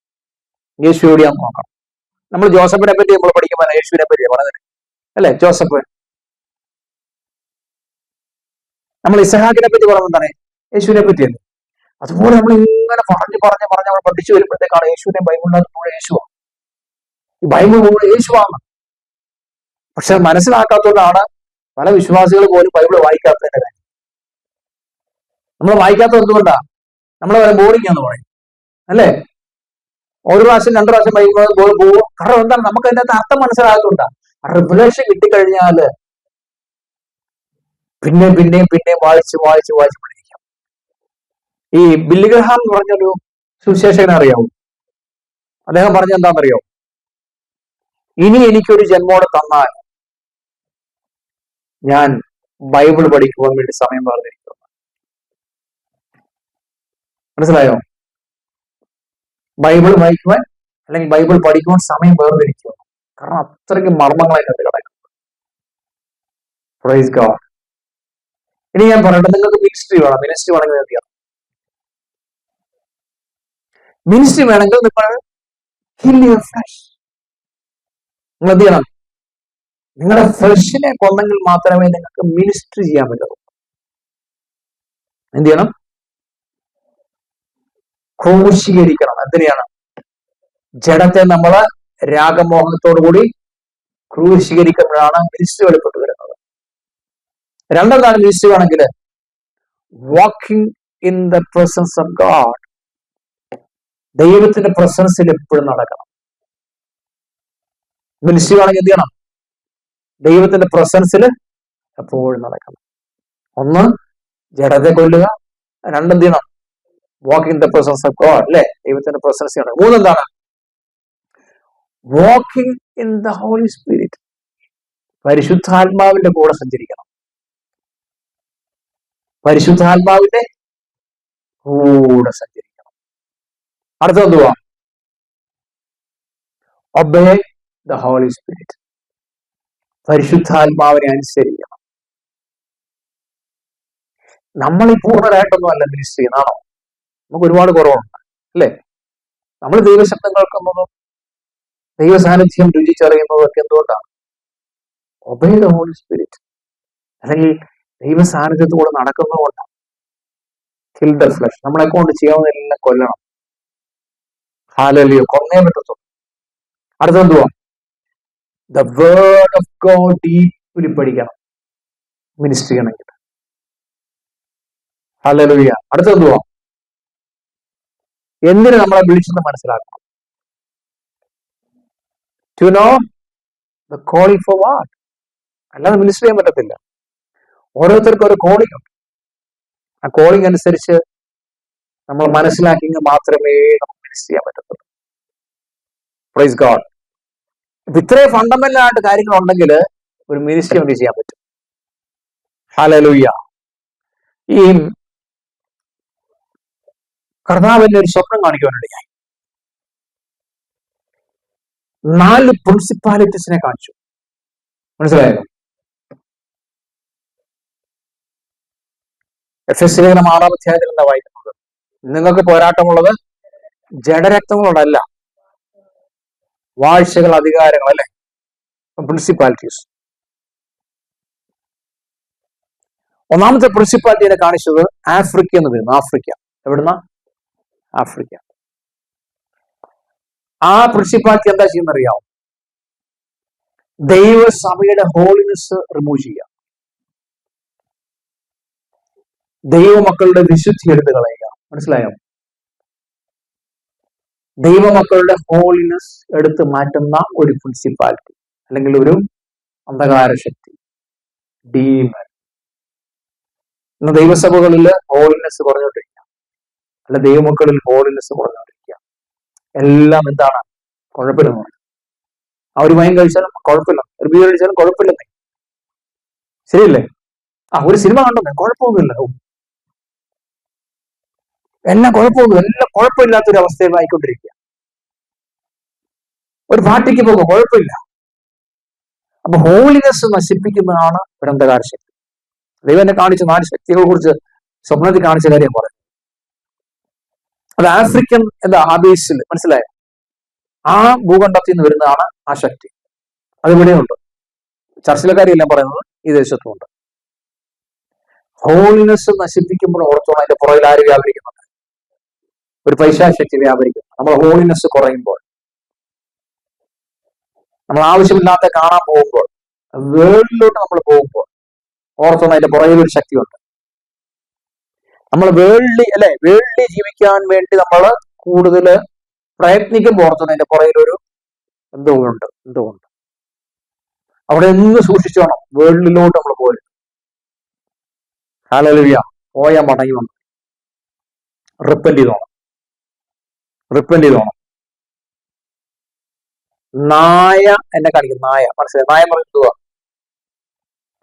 യേശു എവിടെയാന്ന് നോക്കണം. നമ്മൾ ജോസഫിനെ പറ്റി നമ്മൾ പഠിക്കുമ്പോൾ യേശുവിനെ പറ്റി പറഞ്ഞത് അല്ലെ? ജോസഫ്. നമ്മൾ ഇസഹാക്കിനെ പറ്റി പറഞ്ഞതാണ് യേശുവിനെ പറ്റിയല്ലേ? അതുപോലെ നമ്മൾ ഇങ്ങനെ പറഞ്ഞ് നമ്മൾ പഠിച്ചു വരുമ്പോഴത്തേക്കാണ് യേശുവിനെ ബൈബിളിനകത്ത് മുഴുവൻ യേശുവാണ്. ഈ ബൈബിൾ മുഴുവൻ യേശുവാണ്. പക്ഷെ മനസ്സിലാക്കാത്തതുകൊണ്ടാണ് പല വിശ്വാസികൾ പോലും ബൈബിൾ വായിക്കാത്തതിന്റെ കാര്യം. നമ്മൾ വായിക്കാത്തത് എന്തുകൊണ്ടാണ്? നമ്മളെ വരെ ബോറിംഗ് എന്ന് പറയും അല്ലേ? ഒരു പ്രാവശ്യം 2 പ്രാവശ്യം ബൈബിൾ പോകും. കാരണം എന്താണ്? നമുക്ക് അതിൻ്റെ അകത്ത് അർത്ഥം മനസ്സിലാകത്തുണ്ടാ. റിവലേഷൻ കിട്ടിക്കഴിഞ്ഞാല് പിന്നെയും വായിച്ച് പഠിക്കാം. ഈ ബില്ലി ഗ്രഹാം എന്ന് പറഞ്ഞൊരു സുവിശേഷകനെ അറിയാവൂ? അദ്ദേഹം പറഞ്ഞ എന്താണെന്നറിയോ? ഇനി എനിക്കൊരു ജന്മോടെ തന്നാൽ ഞാൻ ബൈബിൾ പഠിക്കുവാൻ വേണ്ടി സമയം വേർതിരിക്കുന്നു. മനസ്സിലായോ? ബൈബിൾ വായിക്കുവാൻ അല്ലെങ്കിൽ ബൈബിൾ പഠിക്കുവാൻ സമയം വേർതിരിക്കുക. കാരണം അത്രയ്ക്ക് മർമ്മങ്ങളായി കണ്ടു കിടക്കുന്നു. Praise God. ഇനി ഞാൻ പറയട്ടെ, നിങ്ങൾക്ക് മിനിസ്ട്രി വേണം. മിനിസ്ട്രി വേണമെങ്കിൽ എന്ത് ചെയ്യണം? മിനിസ്ട്രി വേണമെങ്കിൽ നിങ്ങൾ kill your flesh. നിങ്ങൾ എന്ത് ചെയ്യണം? നിങ്ങളുടെ ഫ്ലഷിനെ കൊന്നെങ്കിൽ മാത്രമേ നിങ്ങൾക്ക് മിനിസ്ട്രി ചെയ്യാൻ പറ്റുള്ളൂ. എന്ത് ചെയ്യണം? ക്രൂശീകരിക്കണം. എന്തിനാണ്? ജഡത്തെ നമ്മൾ രാഗമോഹത്തോടുകൂടി ക്രൂശീകരിക്കുമ്പോഴാണ് മിനിസ്ട്രി വെളിപ്പെട്ട് വരുന്നത്. രണ്ടെന്താണ് മിനിസ്ട്രി വേണമെങ്കിൽ? Walking in the presence of God. ദൈവത്തിന്റെ പ്രസൻസിൽ എപ്പോഴും നടക്കണം. മിനിസ്ട്രി വേണമെങ്കിൽ എന്ത് ചെയ്യണം? ദൈവത്തിന്റെ പ്രസൻസിൽ എപ്പോഴും നടക്കണം. ഒന്ന്, ജഡത്തെ കൊല്ലുക. രണ്ടെന്ത് ചെയ്യണം? Walk in the presence of God. അല്ലെ? ദൈവത്തിന്റെ പ്രസൻസ് ആണ്. മൂന്നെന്താണ്? Walking in the Holy Spirit. പരിശുദ്ധാത്മാവിന്റെ കൂടെ സഞ്ചരിക്കണം. പരിശുദ്ധാത്മാവിന്റെ കൂടെ സഞ്ചരിക്കണം. അടുത്തെന്തുവാ? Obey the Holy Spirit. പരിശുദ്ധാത്മാവിനെ അനുസരിക്കണം. നമ്മൾ ഈ പൂർണ്ണരായിട്ടൊന്നും അല്ല മിനിസ്റ്റർ ചെയ്യുന്നതാണോ? നമുക്ക് ഒരുപാട് കുറവുണ്ട് അല്ലേ? നമ്മൾ ദൈവശബ്ദം കേൾക്കുന്നതും ദൈവ സാന്നിധ്യം രുചിച്ചറിയുന്നതും ഒക്കെ എന്തുകൊണ്ടാണ്? ഒബേ ദ ഹോളി സ്പിരിറ്റ്, അല്ലെങ്കിൽ ദൈവ സാന്നിധ്യത്തോടെ നടക്കുന്നതുകൊണ്ടാണ്. Kill the flesh. നമ്മളെ കൊണ്ട് ചെയ്യാവുന്നതെല്ലാം കൊല്ലണം. ഹല്ലേലൂയ. കൊന്നേ പറ്റത്തുള്ളൂ. അടുത്തെന്തുവാ? The word of God deeply പഠിക്കണം മിനിസ്റ്റർ ചെയ്യണമെങ്കിൽ. ഹല്ലേലൂയ. അടുത്തെന്തുവാ? എന്തിന് നമ്മളെ വിളിച്ചെന്ന് മനസ്സിലാക്കണം. To know the calling for what. അല്ലാതെ മിനിസ്റ്റർ ചെയ്യാൻ പറ്റത്തില്ല. ഓരോരുത്തർക്കും ഒരു കോളിംഗ് ഉണ്ട്. ആ കോളിംഗ് അനുസരിച്ച് നമ്മൾ മനസ്സിലാക്കിയെങ്കിൽ മാത്രമേ നമുക്ക് മിനിസ്റ്റർ ചെയ്യാൻ പറ്റത്തുള്ളൂ. Praise God. ഇത്രയും ഫണ്ടമെന്റൽ ആയിട്ട് കാര്യങ്ങൾ ഉണ്ടെങ്കിൽ ഒരു മിനിസ്റ്ററി നമുക്ക് ചെയ്യാൻ പറ്റും. ഹല്ലേലൂയ. ഈ കർത്താവിന്റെ ഒരു സ്വപ്നം കാണിക്കുവാനിടയായി. 4 പ്രിൻസിപ്പാലിറ്റീസിനെ കാണിച്ചു. മനസ്സിലായോ? എഫെസ്യ ലേഖനം 6-ാം അധ്യായത്തിൽ എന്താ വായിക്കുന്നത്? നിങ്ങൾക്ക് പോരാട്ടമുള്ളത് ജഡരക്തങ്ങളോടല്ല, വാഴ്ചകൾ, അധികാരങ്ങൾ, അല്ലെ? പ്രിൻസിപ്പാലിറ്റീസ്. ഒന്നാമത്തെ പ്രിൻസിപ്പാലിറ്റിയെ കാണിച്ചത് ആഫ്രിക്ക എന്ന് വരുന്നു. ആഫ്രിക്ക. എവിടുന്ന? ആഫ്രിക്ക. ആ പ്രിൻസിപ്പാലിറ്റി എന്താ ചെയ്യുന്നറിയാമോ? ദൈവസഭയുടെ ഹോളിനെസ് റിമൂവ് ചെയ്യുക. ദൈവമക്കളുടെ വിശുദ്ധി എടുത്ത് കളയുക. മനസ്സിലായോ? ദൈവമക്കളുടെ ഹോളിനെസ് എടുത്ത് മാറ്റുന്ന ഒരു പ്രിൻസിപ്പാലിറ്റി അല്ലെങ്കിൽ ഒരു അന്ധകാര ശക്തി, ഡീമൻ. ഇന്ന് ദൈവസഭകളിൽ ഹോളിനെസ് കുറഞ്ഞുകൊണ്ടിരിക്കുക, അല്ല ദൈവമക്കളിൽ ഹോളിനെസ് കുറഞ്ഞുകൊണ്ടിരിക്കുക. എല്ലാം എന്താണ്? കുഴപ്പമില്ലെന്ന്. ആ ഒരു വൈൻ കഴിച്ചാലും കുഴപ്പമില്ല, ഒരു ബിയർ കഴിച്ചാലും കുഴപ്പമില്ലെന്നേ. ശരിയല്ലേ? ഒരു സിനിമ കണ്ടെന്നേ കുഴപ്പമൊന്നുമില്ല, എല്ലാം കുഴപ്പമില്ലാത്തൊരു അവസ്ഥയിലായിക്കൊണ്ടിരിക്കുക. ഒരു പാർട്ടിക്ക് പോകുമ്പോൾ കുഴപ്പമില്ല. അപ്പൊ ഹോളിനെസ് നശിപ്പിക്കുന്നതാണ് ഒരു അന്ധകാര ശക്തി. ദൈവം എന്നെ കാണിച്ച 4 ശക്തികളെ കുറിച്ച് സ്വപ്നത്തിൽ കാണിച്ച കാര്യം പറയും. അത് ആഫ്രിക്കൻ ആബേസിൽ മനസ്സിലായോ? ആ ഭൂഖണ്ഡത്തിൽ നിന്ന് വരുന്നതാണ് ആ ശക്തി. അതിവിടെയുണ്ട്. ചർച്ചിലെ കാര്യമെല്ലാം പറയുന്നത് ഈ ദേശത്തുമുണ്ട്. ഹോളിനെസ് നശിപ്പിക്കുമ്പോൾ ഓർത്തോളം അതിന്റെ പുറകിൽ ആര് വ്യാപരിക്കുന്നുണ്ട്? ഒരു പൈശാചക്തി വ്യാപരിക്കുന്നു. നമ്മൾ ഹോളിനെസ് കുറയുമ്പോൾ, നമ്മൾ ആവശ്യമില്ലാത്ത കാണാൻ പോകുമ്പോൾ, വേൾഡിലോട്ട് നമ്മൾ പോകുമ്പോൾ ഓർത്തോളം അതിന്റെ പുറകിൽ ഒരു ശക്തിയുണ്ട്. നമ്മൾ വേൾഡി ജീവിക്കാൻ വേണ്ടി നമ്മൾ കൂടുതൽ പ്രയത്നിക്കുമ്പോൾ ഓർത്തോളം അതിന്റെ പുറകിലൊരു എന്തുകൊണ്ട് അവിടെ എന്ന് സൂക്ഷിച്ചോണം. വേൾഡിലോട്ട് നമ്മൾ പോയി ഹല്ലേലൂയ പോയാൽ മടങ്ങി വന്നു റിപ്പന്റ് ചെയ്തോണം. നായ എന്നെ കാണിക്കും. നായ മനസ്സിലായി? നായ പറയുക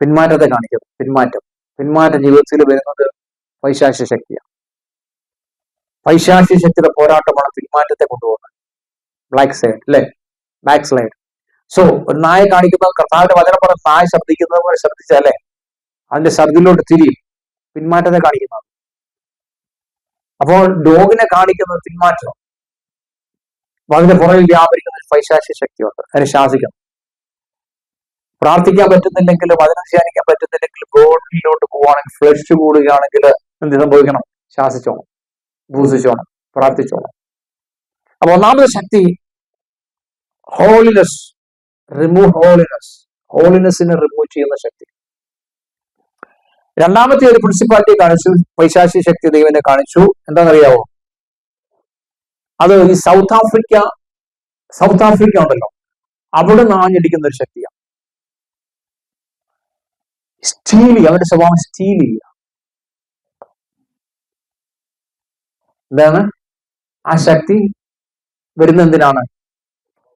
പിന്മാറ്റത്തെ കാണിക്കും. പിന്മാറ്റം ജീവിതത്തിൽ വരുന്നത് പൈശാചിക ശക്തിയാണ്. പൈശാചിക ശക്തിയുടെ പോരാട്ടമാണ് പിന്മാറ്റത്തെ കൊണ്ടുപോകുന്നത്. Back slide. സോ ഒരു നായ കാണിക്കുന്ന കർത്താവിന്റെ വചനം പറഞ്ഞ നായ ശബ്ദിക്കുന്നത് പോലെ ശബ്ദിച്ചാലേ അതിന്റെ ശബ്ദത്തിലോട്ട് തിരിയും. പിന്മാറ്റത്തെ കാണിക്കുന്നത്. അപ്പോൾ ഡോഗിനെ കാണിക്കുന്നത് പിന്മാറ്റം. അതിന്റെ പുറകിൽ വ്യാപരിക്കുന്ന പൈശാചിക ശക്തിയുണ്ട്. അതിനെ ശാസിക്കണം. പ്രാർത്ഥിക്കാൻ പറ്റുന്നില്ലെങ്കിൽ, വചനം ധ്യാനിക്കാൻ പറ്റുന്നില്ലെങ്കിൽ, ഗോഡിലോട്ട് പോവുകയാണെങ്കിൽ, ഫ്ലഷ് കൂടുകയാണെങ്കിൽ എന്ത് സംഭവിക്കണം? ശാസിച്ചോണം, ഭൂസിച്ചോണം, പ്രാർത്ഥിച്ചോണം. അപ്പൊ ഒന്നാമത്തെ ശക്തി ഹോളിനെസ്. റിമൂവ് ഹോളിനെസ്സിനെ റിമൂവ് ചെയ്യുന്ന ശക്തി. രണ്ടാമത്തെ ഒരു പ്രിൻസിപ്പാലിറ്റി കാണിച്ചു, പൈശാചിക ശക്തി ദൈവനെ കാണിച്ചു. എന്താണെന്നറിയാവോ? അത് ഈ സൗത്ത് ആഫ്രിക്ക ഉണ്ടല്ലോ, അവിടെ നാഞ്ഞടിക്കുന്ന ഒരു ശക്തിയാണ്. അവന്റെ സ്വഭാവം സ്റ്റീൽ ചെയ്യുക. എന്താണ് ആ ശക്തി വരുന്ന? എന്തിനാണ്?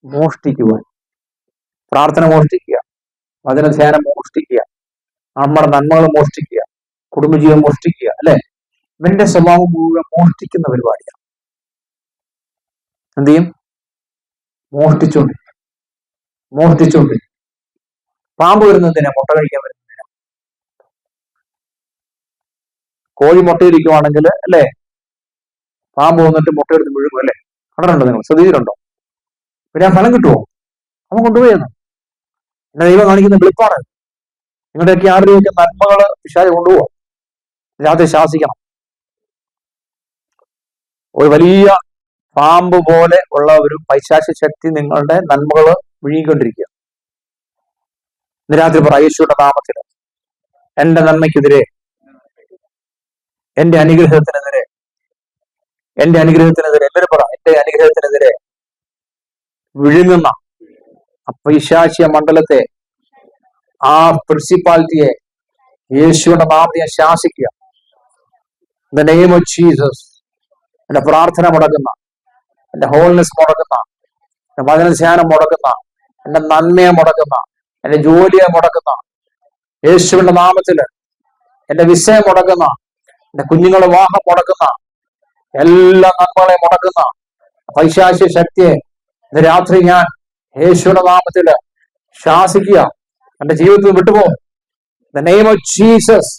മോഷ്ടിക്കുവാൻ. പ്രാർത്ഥന മോഷ്ടിക്കുക, വചനധ്യാനം മോഷ്ടിക്കുക, നമ്മുടെ നന്മകൾ മോഷ്ടിക്കുക, കുടുംബജീവൻ മോഷ്ടിക്കുക. അല്ലെ? ഇവന്റെ സ്വഭാവം മുഴുവൻ മോഷ്ടിക്കുന്ന പരിപാടിയാണ്. എന്ത് ചെയ്യും? മോഷ്ടിച്ചോണ്ട്. പാമ്പ് വരുന്നതിനെ മുട്ട കഴിക്കാൻ വരുന്നതിനെ. കോഴി മുട്ടയിരിക്കുവാണെങ്കിൽ അല്ലെ, പാമ്പ് വന്നിട്ട് മുട്ടയെടുത്ത് മുഴുകും. അല്ലെ? കണ്ടിട്ടുണ്ടോ? നിങ്ങൾ ശ്രദ്ധിച്ചിട്ടുണ്ടോ? പിന്നെ ആ ഫലം കിട്ടുമോ? അവൻ കൊണ്ടുപോയെന്ന്. എന്നെ ദൈവം കാണിക്കുന്ന വെളിപ്പാണ്. നിങ്ങളുടെയൊക്കെ ആരുടെയൊക്കെ നന്മകള് പിശാച് കൊണ്ടുപോവാം. രാത്രി ശാസിക്കണം. ഒരു വലിയ പാമ്പ് പോലെ ഉള്ള ഒരു പൈശാചിക ശക്തി നിങ്ങളുടെ നന്മകള് വിഴുങ്ങിക്കൊണ്ടിരിക്കുക. ഇന്ന് രാത്രി പറ, യേശുവിന്റെ നാമത്തിൽ എന്റെ നന്മയ്ക്കെതിരെ, എന്റെ അനുഗ്രഹത്തിനെതിരെ, എല്ലാവരും പറ, എന്റെ അനുഗ്രഹത്തിനെതിരെ വിഴുങ്ങുന്ന ആ പൈശാചിക മണ്ഡലത്തെ, ആ പ്രിൻസിപ്പാലിറ്റിയെ യേശുവിന്റെ നാമത്തിൽ ഞാൻ ശാസിക്കുക. In the name of Jesus. എന്റെ പ്രാർത്ഥന മുടക്കുന്ന, എന്റെ ഹോൾനെസ് മുടക്കുന്ന, എന്റെ വചനധ്യാനം മുടക്കുന്ന, എന്റെ നന്മയെ മുടക്കുന്ന, എന്റെ ജോലിയെ മുടക്കുന്ന, യേശുവിന്റെ നാമത്തില് എന്റെ വിസയം മുടക്കുന്ന, എന്റെ കുഞ്ഞുങ്ങളെ വിവാഹം മുടക്കുന്ന, എല്ലാ നന്മകളെ മുടക്കുന്ന പൈശാചിക ശക്തിയെ ഇന്ന് രാത്രി ഞാൻ യേശുവിന്റെ നാമത്തില് ശാസിക്കുക. എന്റെ ജീവിതത്തിൽ വിട്ടുപോകും. The name of Jesus.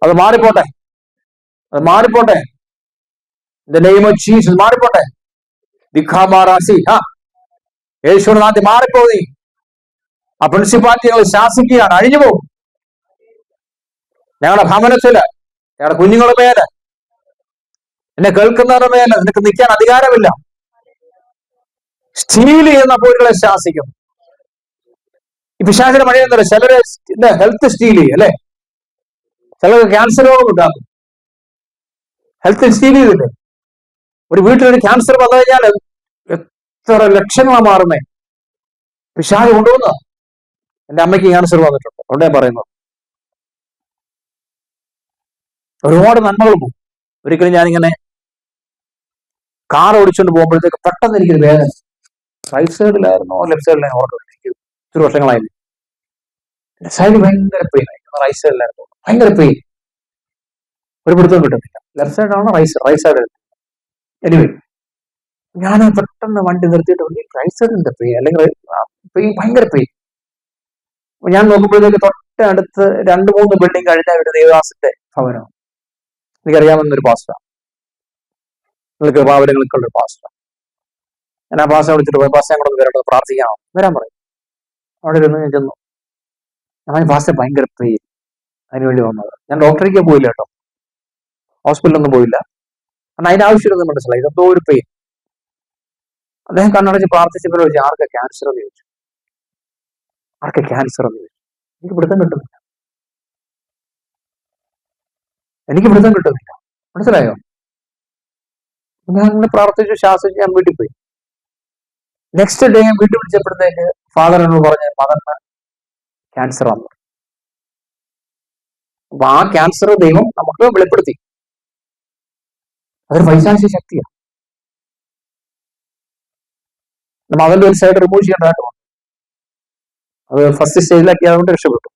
അത് മാറിപ്പോട്ടെ. ദ നെയിം ഓഫ് ജീസസ് മാറിപ്പോട്ടെ. ദിഖാമാറാസി യേശുവിന്റെ നാമത്തിൽ മാറിപ്പോയി. ആ പ്രിൻസിപ്പാലിറ്റികൾ ശാസിക്കുകയാണ്. അഴിഞ്ഞു പോകും. ഞങ്ങളുടെ ഭവനത്തില്, ഞങ്ങളുടെ കുഞ്ഞുങ്ങളുടെ മേല്, എന്നെ കേൾക്കുന്നവരുടെ മേല് നിനക്ക് നിൽക്കാൻ അധികാരമില്ല. സ്റ്റീൽ ചെയ്യുന്ന പോലുകളെ ശാസിക്കും. ഈ പിശാചിന്റെ മഴയെന്നല്ല, ചിലര് ഹെൽത്ത് സ്റ്റീൽ ചെയ്യും. അല്ലെ? ചിലർക്ക് ക്യാൻസർ രോഗം ഉണ്ടാകും. ഹെൽത്ത് സ്റ്റീൽ ചെയ്തില്ലേ? ഒരു വീട്ടിലൊരു ക്യാൻസർ വന്നു കഴിഞ്ഞാൽ എത്ര ലക്ഷങ്ങളാണ് മാറുന്നേ. പിശാച് കൊണ്ടുവന്നു. എന്റെ അമ്മയ്ക്ക് ക്യാൻസർ വന്നിട്ടുണ്ട്, അവിടെ പറയുന്നത് ഒരുപാട് നന്മകൾ പോകും. ഒരിക്കലും ഞാനിങ്ങനെ കാർ ഓടിച്ചുകൊണ്ട് പോകുമ്പോഴത്തേക്ക് പെട്ടെന്ന് എനിക്കൊരു വേദന, റൈറ്റ് സൈഡിലായിരുന്നോ ലെഫ്റ്റ് സൈഡിലായിരുന്നു ഓർക്കുന്നത്, എനിക്ക് ഒത്തിരി വർഷങ്ങളായില്ല. സൈഡിൽ ഭയങ്കര പെയിൻ ആയിരുന്നു, റൈറ്റ് സൈഡിലായിരുന്നു ഭയങ്കര പെയിൻ, ഒരു പിടുത്തം കിട്ടുന്നില്ല. ലെഫ്റ്റ് സൈഡാണോ റൈറ്റ് സൈഡ്? എനിവേ ഞാൻ പെട്ടെന്ന് വണ്ടി നിർത്തിയിട്ട് റൈറ്റ് സൈഡിന്റെ പെയിൻ, അല്ലെങ്കിൽ പെയിൻ, ഭയങ്കര പെയിൻ. ഞാൻ നോക്കുമ്പോഴത്തേക്ക് തൊട്ടടുത്ത് 2-3 ബിൽഡിംഗ് കഴിഞ്ഞ ഒരു ദേവദാസിന്റെ ഭവനം, എനിക്കറിയാവുന്നൊരു പാസ്റ്റർ, നിങ്ങൾക്ക് കൃപാവരങ്ങൾക്കുള്ള ഒരു പാസ്റ്റർ. ഞാൻ ആ പാസ്റ്റർ വിളിച്ചിട്ട് പോയി, പാസ്റ്റർ ഞങ്ങളൊന്ന് വരട്ടെ, പ്രാർത്ഥിക്കാമോ? വരാൻ പറയും. അവിടെ ഇരുന്ന് ഞാൻ ചെന്നു. ഞാൻ പാസ്റ്റർ ഭയങ്കര പെയിൻ, അതിനുവേണ്ടി വന്നത്. ഞാൻ ഡോക്ടറേക്ക് പോയില്ല കേട്ടോ, ഹോസ്പിറ്റലൊന്നും പോയില്ല, കാരണം അതിന്റെ ആവശ്യമൊന്നും മനസ്സിലായി. ഇതെന്തോ ഒരു പെയിൻ. അദ്ദേഹം കണ്ണടച്ച് പ്രാർത്ഥിച്ചപ്പോൾ ചോദിച്ചു, ആർക്ക് ക്യാൻസർ എന്ന് ചോദിച്ചു. ആർക്ക് ക്യാൻസർ എന്ന് ചോദിച്ചു. എനിക്ക് പിടുത്തം കിട്ടുന്നില്ല, എനിക്ക് പിടുത്തം കിട്ടുന്നില്ല, മനസ്സിലായോ? ഞാൻ അങ്ങനെ പ്രാർത്ഥിച്ചു, ശാസിച്ചു, ഞാൻ വീട്ടിൽ പോയി. നെക്സ്റ്റ് ഡേ ഞാൻ വീട്ടിൽ വിളിച്ചപ്പോഴത്തേക്ക് ഫാദർ എന്നോട് പറഞ്ഞ മകന് ക്യാൻസർ വന്നു. അപ്പൊ ആ ക്യാൻസർ ദൈവം നമുക്ക് വെളിപ്പെടുത്തി. അതൊരു പൈശാചിക ശക്തിയാണ്. മകന്റെ ഒരു സൈഡ് റിമൂവ് ചെയ്യേണ്ടതായിട്ട് വന്നു. അത് ഫസ്റ്റ് സ്റ്റേജിലാക്കി, അതുകൊണ്ട് രക്ഷപ്പെട്ടു.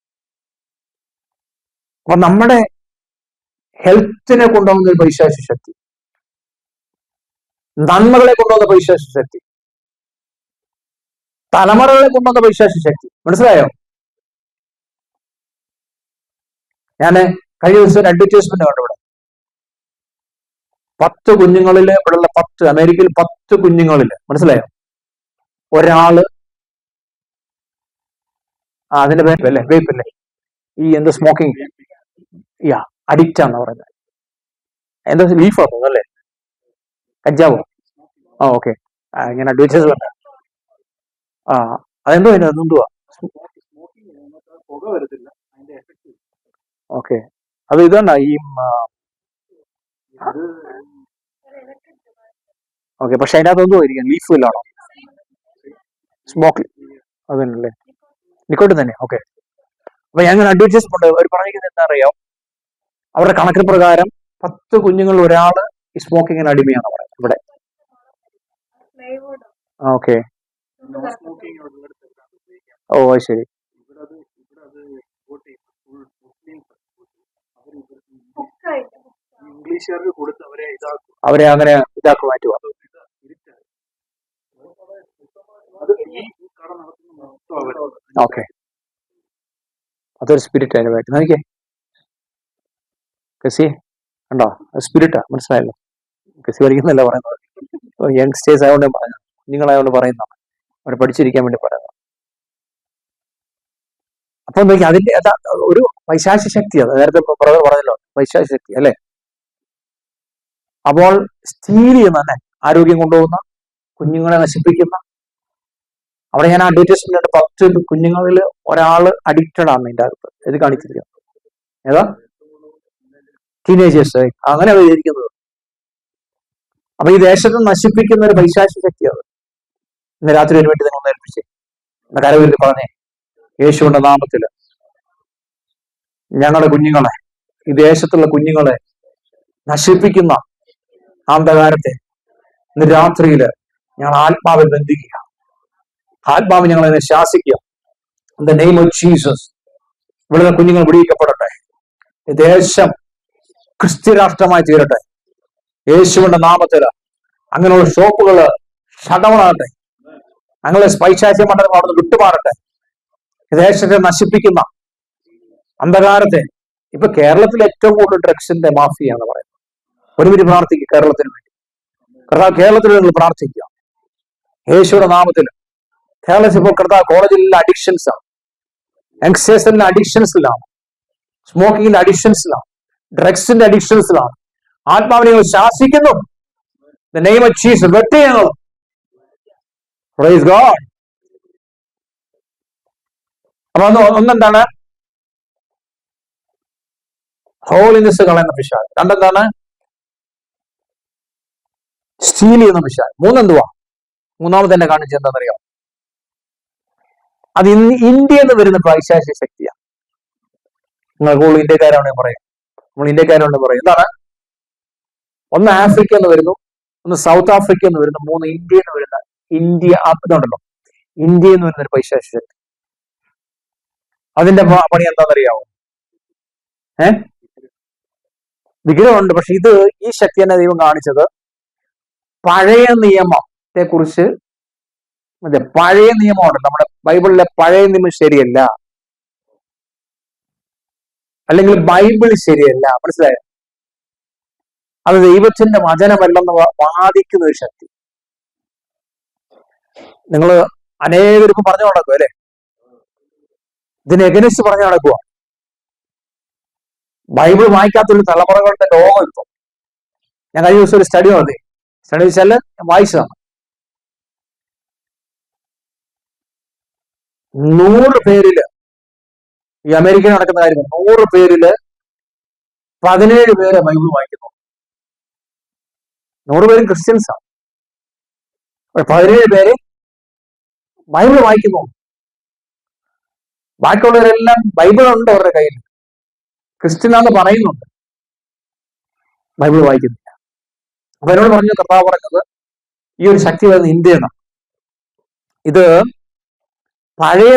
അപ്പൊ നമ്മുടെ ഹെൽത്തിനെ കൊണ്ടുപോകുന്ന ഒരു പൈശാചിക ശക്തി, നന്മകളെ കൊണ്ടുവന്ന പൈശാചിക ശക്തി, തലമുറകളെ കൊണ്ടുവന്ന പൈശാചിക ശക്തി, മനസ്സിലായോ? ഞാൻ കഴിഞ്ഞ ദിവസം അഡ്വർടൈസ്മെന്റ് കണ്ടു. ഇവിടെ 10 കുഞ്ഞുങ്ങളില്, ഇവിടെയുള്ള 10, അമേരിക്കയിൽ 10 കുഞ്ഞുങ്ങളില്, മനസ്സിലായോ, ഒരാള് അതിന്റെ പേരല്ലേ, വേപ്പല്ലേ, ഈ എന്താ സ്മോക്കിംഗ്, അഡിക്റ്റ് ആണെന്ന് പറയുന്നത്. എന്താ ലീഫാണോ അല്ലേ, കഞ്ചാവോ? ഓക്കെ. ഇങ്ങനെ അഡ്വർടൈസ്മെന്റ്. അതെന്തോ അതെന്തുവാ? ഓക്കെ. അത് ഇതാണ് ഈ ഓക്കെ. പക്ഷെ അതിനകത്ത് എന്തോ ആയിരിക്കും, ലീഫ് വല്ലാണോ? സ്മോക്ക്, അത് തന്നെയല്ലേ, നിക്കോട്ടിൻ തന്നെ. ഓക്കെ. അപ്പൊ ഞാൻ ഇങ്ങനെ അഡ്വർടൈസ്മെന്റ് അവർ പറഞ്ഞിരിക്കുന്നത് എന്താ അറിയാം, അവരുടെ കണക്കിന് പ്രകാരം 10 കുഞ്ഞുങ്ങളിൽ ഒരാള് ഈ സ്മോക്കിങ്ങിന് അടിമയാണ് പറയുന്നത് ഇവിടെ. ഓക്കെ. ഓ ശരി. ഇംഗ്ലീഷുകാർക്ക് കൊടുത്ത് അവരെ അങ്ങനെ ഇതാക്കി മാറ്റുക. ഓക്കെ. അതൊരു സ്പിരിറ്റ് അതിന് വേണ്ടി നോക്കിയേ. കസി കണ്ടോ, സ്പിരിറ്റാ, മനസ്സിലായല്ലോ. കസി പഠിക്കുന്നല്ല പറയുന്നത്, യങ്സ്റ്റേഴ്സ് ആയതുകൊണ്ട് പറഞ്ഞു, കുഞ്ഞുങ്ങളായതുകൊണ്ട് പറയുന്നതാണ്, അവർ പഠിച്ചിരിക്കാൻ വേണ്ടി പറയുന്നത്. അപ്പൊ നോക്കി, അതിന്റെ ഒരു പൈശാചിക ശക്തി, അത് നേരത്തെ ബ്രദർ പറഞ്ഞല്ലോ, പൈശാചിക ശക്തി അല്ലെ. അപ്പോൾ സ്റ്റീൽ ചെയ്യുന്ന തന്നെ, ആരോഗ്യം കൊണ്ടുപോകുന്ന, കുഞ്ഞുങ്ങളെ നശിപ്പിക്കുന്ന. അവിടെ ഞാൻ അഡ്വർടൈസ്മെന്റ് 10 കുഞ്ഞുങ്ങളിൽ ഒരാള് അഡിക്റ്റഡ് ആണ് ഇതിന്റെ അകത്ത്. ഇത് കാണിച്ചിരിക്കുന്നത് ഏതാ, ടീനേജേഴ്സ്, അങ്ങനെ വിചാരിക്കുന്നത്. അപ്പൊ ഈ ദേശത്ത് നശിപ്പിക്കുന്ന ഒരു പൈശാചിക ശക്തിയാണ്. ഇന്ന് രാത്രി ഒരു വേണ്ടി നിങ്ങൾ നേൽപ്പിച്ചേ, കരവിൽ പറഞ്ഞേ, യേശുവിന്റെ നാമത്തില് ഞങ്ങളുടെ കുഞ്ഞുങ്ങളെ, ഈ ദേശത്തുള്ള കുഞ്ഞുങ്ങളെ നശിപ്പിക്കുന്ന അന്ധകാരത്തെ ഇന്ന് രാത്രിയില് ഞങ്ങൾ ആത്മാവിൽ ബന്ധിക്കുക. ആത്മാവ് ഞങ്ങളതിനെ ശാസിക്കുക. In the name of Jesus ഇവിടുത്തെ കുഞ്ഞുങ്ങൾ വിടിയിക്കപ്പെടട്ടെ. ഈ ദേശം ക്രിസ്ത്യരാഷ്ട്രമായി തീരട്ടെ യേശുവിന്റെ നാമത്തില്. അങ്ങനെയുള്ള ഷോപ്പുകള് ഷടവണാകട്ടെ. ഞങ്ങളെ പൈശാചിക മണ്ഡലം അവിടെ നിന്ന് വിട്ടുമാറട്ടെ. ദേശത്തെ നശിപ്പിക്കുന്ന അന്ധകാരത്തെ. ഇപ്പൊ കേരളത്തിൽ ഏറ്റവും കൂടുതൽ ഡ്രഗ്സിന്റെ മാഫിയ എന്ന് പറയുന്നത്. ഒരുമിച്ച് പ്രാർത്ഥിക്കുക കേരളത്തിന് വേണ്ടി. കേരളത്തിൽ നിങ്ങൾ പ്രാർത്ഥിക്കുക യേശുവിന്റെ നാമത്തിൽ. കേരളത്തിൽ ഇപ്പോൾ കോളേജിലുള്ള അഡിക്ഷൻസ് ആണ്, യങ്സ്റ്റേഴ്സിന്റെ അഡിക്ഷൻസിലാണ്, സ്മോക്കിങ്ങിന്റെ അഡിക്ഷൻസിലാണ്, ഡ്രഗ്സിന്റെ അഡിക്ഷൻസിലാണ്. ആത്മാവിനെ ഞങ്ങൾ ശാസിക്കുന്നു. The name of Jesus. വെട്ടി ഞങ്ങൾ. Praise God. അപ്പൊ ഒന്നെന്താണ്, ഹോളിനെസ് കളയുന്ന പിശാച്. രണ്ടെന്താണ്, സ്റ്റീൽ ചെയ്യുന്ന പിശാച്. മൂന്നെന്തുവാ, മൂന്നാമത് തന്നെ കാണിച്ചത് എന്താണെന്നറിയാം, അത് ഇന്ത്യയിൽ നിന്ന് വരുന്ന പൈശാചിക ശക്തിയാണ്. നിങ്ങൾ ഇന്ത്യക്കാരാണെന്ന് പറയും, നമ്മൾ ഇന്ത്യക്കാരാണെന്ന് പറയും. എന്താണ്? ഒന്ന് ആഫ്രിക്ക എന്ന് വരുന്നു, ഒന്ന് സൗത്ത് ആഫ്രിക്ക എന്ന് വരുന്നു, മൂന്ന് ഇന്ത്യയിൽ നിന്ന് വരുന്ന ഇതുണ്ടല്ലോ, ഇന്ത്യയിൽ നിന്ന് വരുന്ന ഒരു പൈശാചിക ശക്തി. അതിന്റെ പണി എന്താണെന്നറിയാമോ? വിഗ്രഹമുണ്ട്. പക്ഷെ ഈ ശക്തി തന്നെ ദൈവം കാണിച്ചത് പഴയ നിയമത്തെ കുറിച്ച്. പഴയ നിയമമുണ്ട്, നമ്മുടെ ബൈബിളിലെ പഴയ നിയമം ശരിയല്ല, അല്ലെങ്കിൽ ബൈബിൾ ശരിയല്ല, മനസ്സിലായോ? അത് ദൈവത്തിന്റെ വചനമല്ലെന്ന് വാദിക്കുന്ന ഒരു ശക്തി. നിങ്ങൾ അനേകരും ഇപ്പൊ പറഞ്ഞു നടക്കുക അല്ലെ, ഇതിന് എഗനിസ്റ്റ് പറഞ്ഞു നടക്കുക. ബൈബിൾ വായിക്കാത്തൊരു തലമുറകളുടെ ലോകം ഇപ്പൊ. ഞാൻ കഴിഞ്ഞ ദിവസം ഒരു സ്റ്റഡി വെച്ചാൽ ഞാൻ വായിച്ചതാണ്. 100 പേരില്, ഈ അമേരിക്കയിൽ നടക്കുന്ന കാര്യം, 100 പേരില് 17 പേരെ ബൈബിൾ വായിക്കുന്നു. 100 പേരും ക്രിസ്ത്യൻസാണ്, 17 പേര് ബൈബിൾ വായിക്കുന്നു. ബാക്കിയുള്ളവരെല്ലാം ബൈബിൾ ഉണ്ട് അവരുടെ കയ്യിൽ, ക്രിസ്ത്യനാന്ന് പറയുന്നുണ്ട്, ബൈബിൾ വായിക്കുന്നില്ല. അപ്പൊ എന്നോട് പറഞ്ഞു, കർത്താവ് പറഞ്ഞത് ഈ ഒരു ശക്തി വരുന്നത് ഇന്ത്യയാണ്. ഇത് പഴയ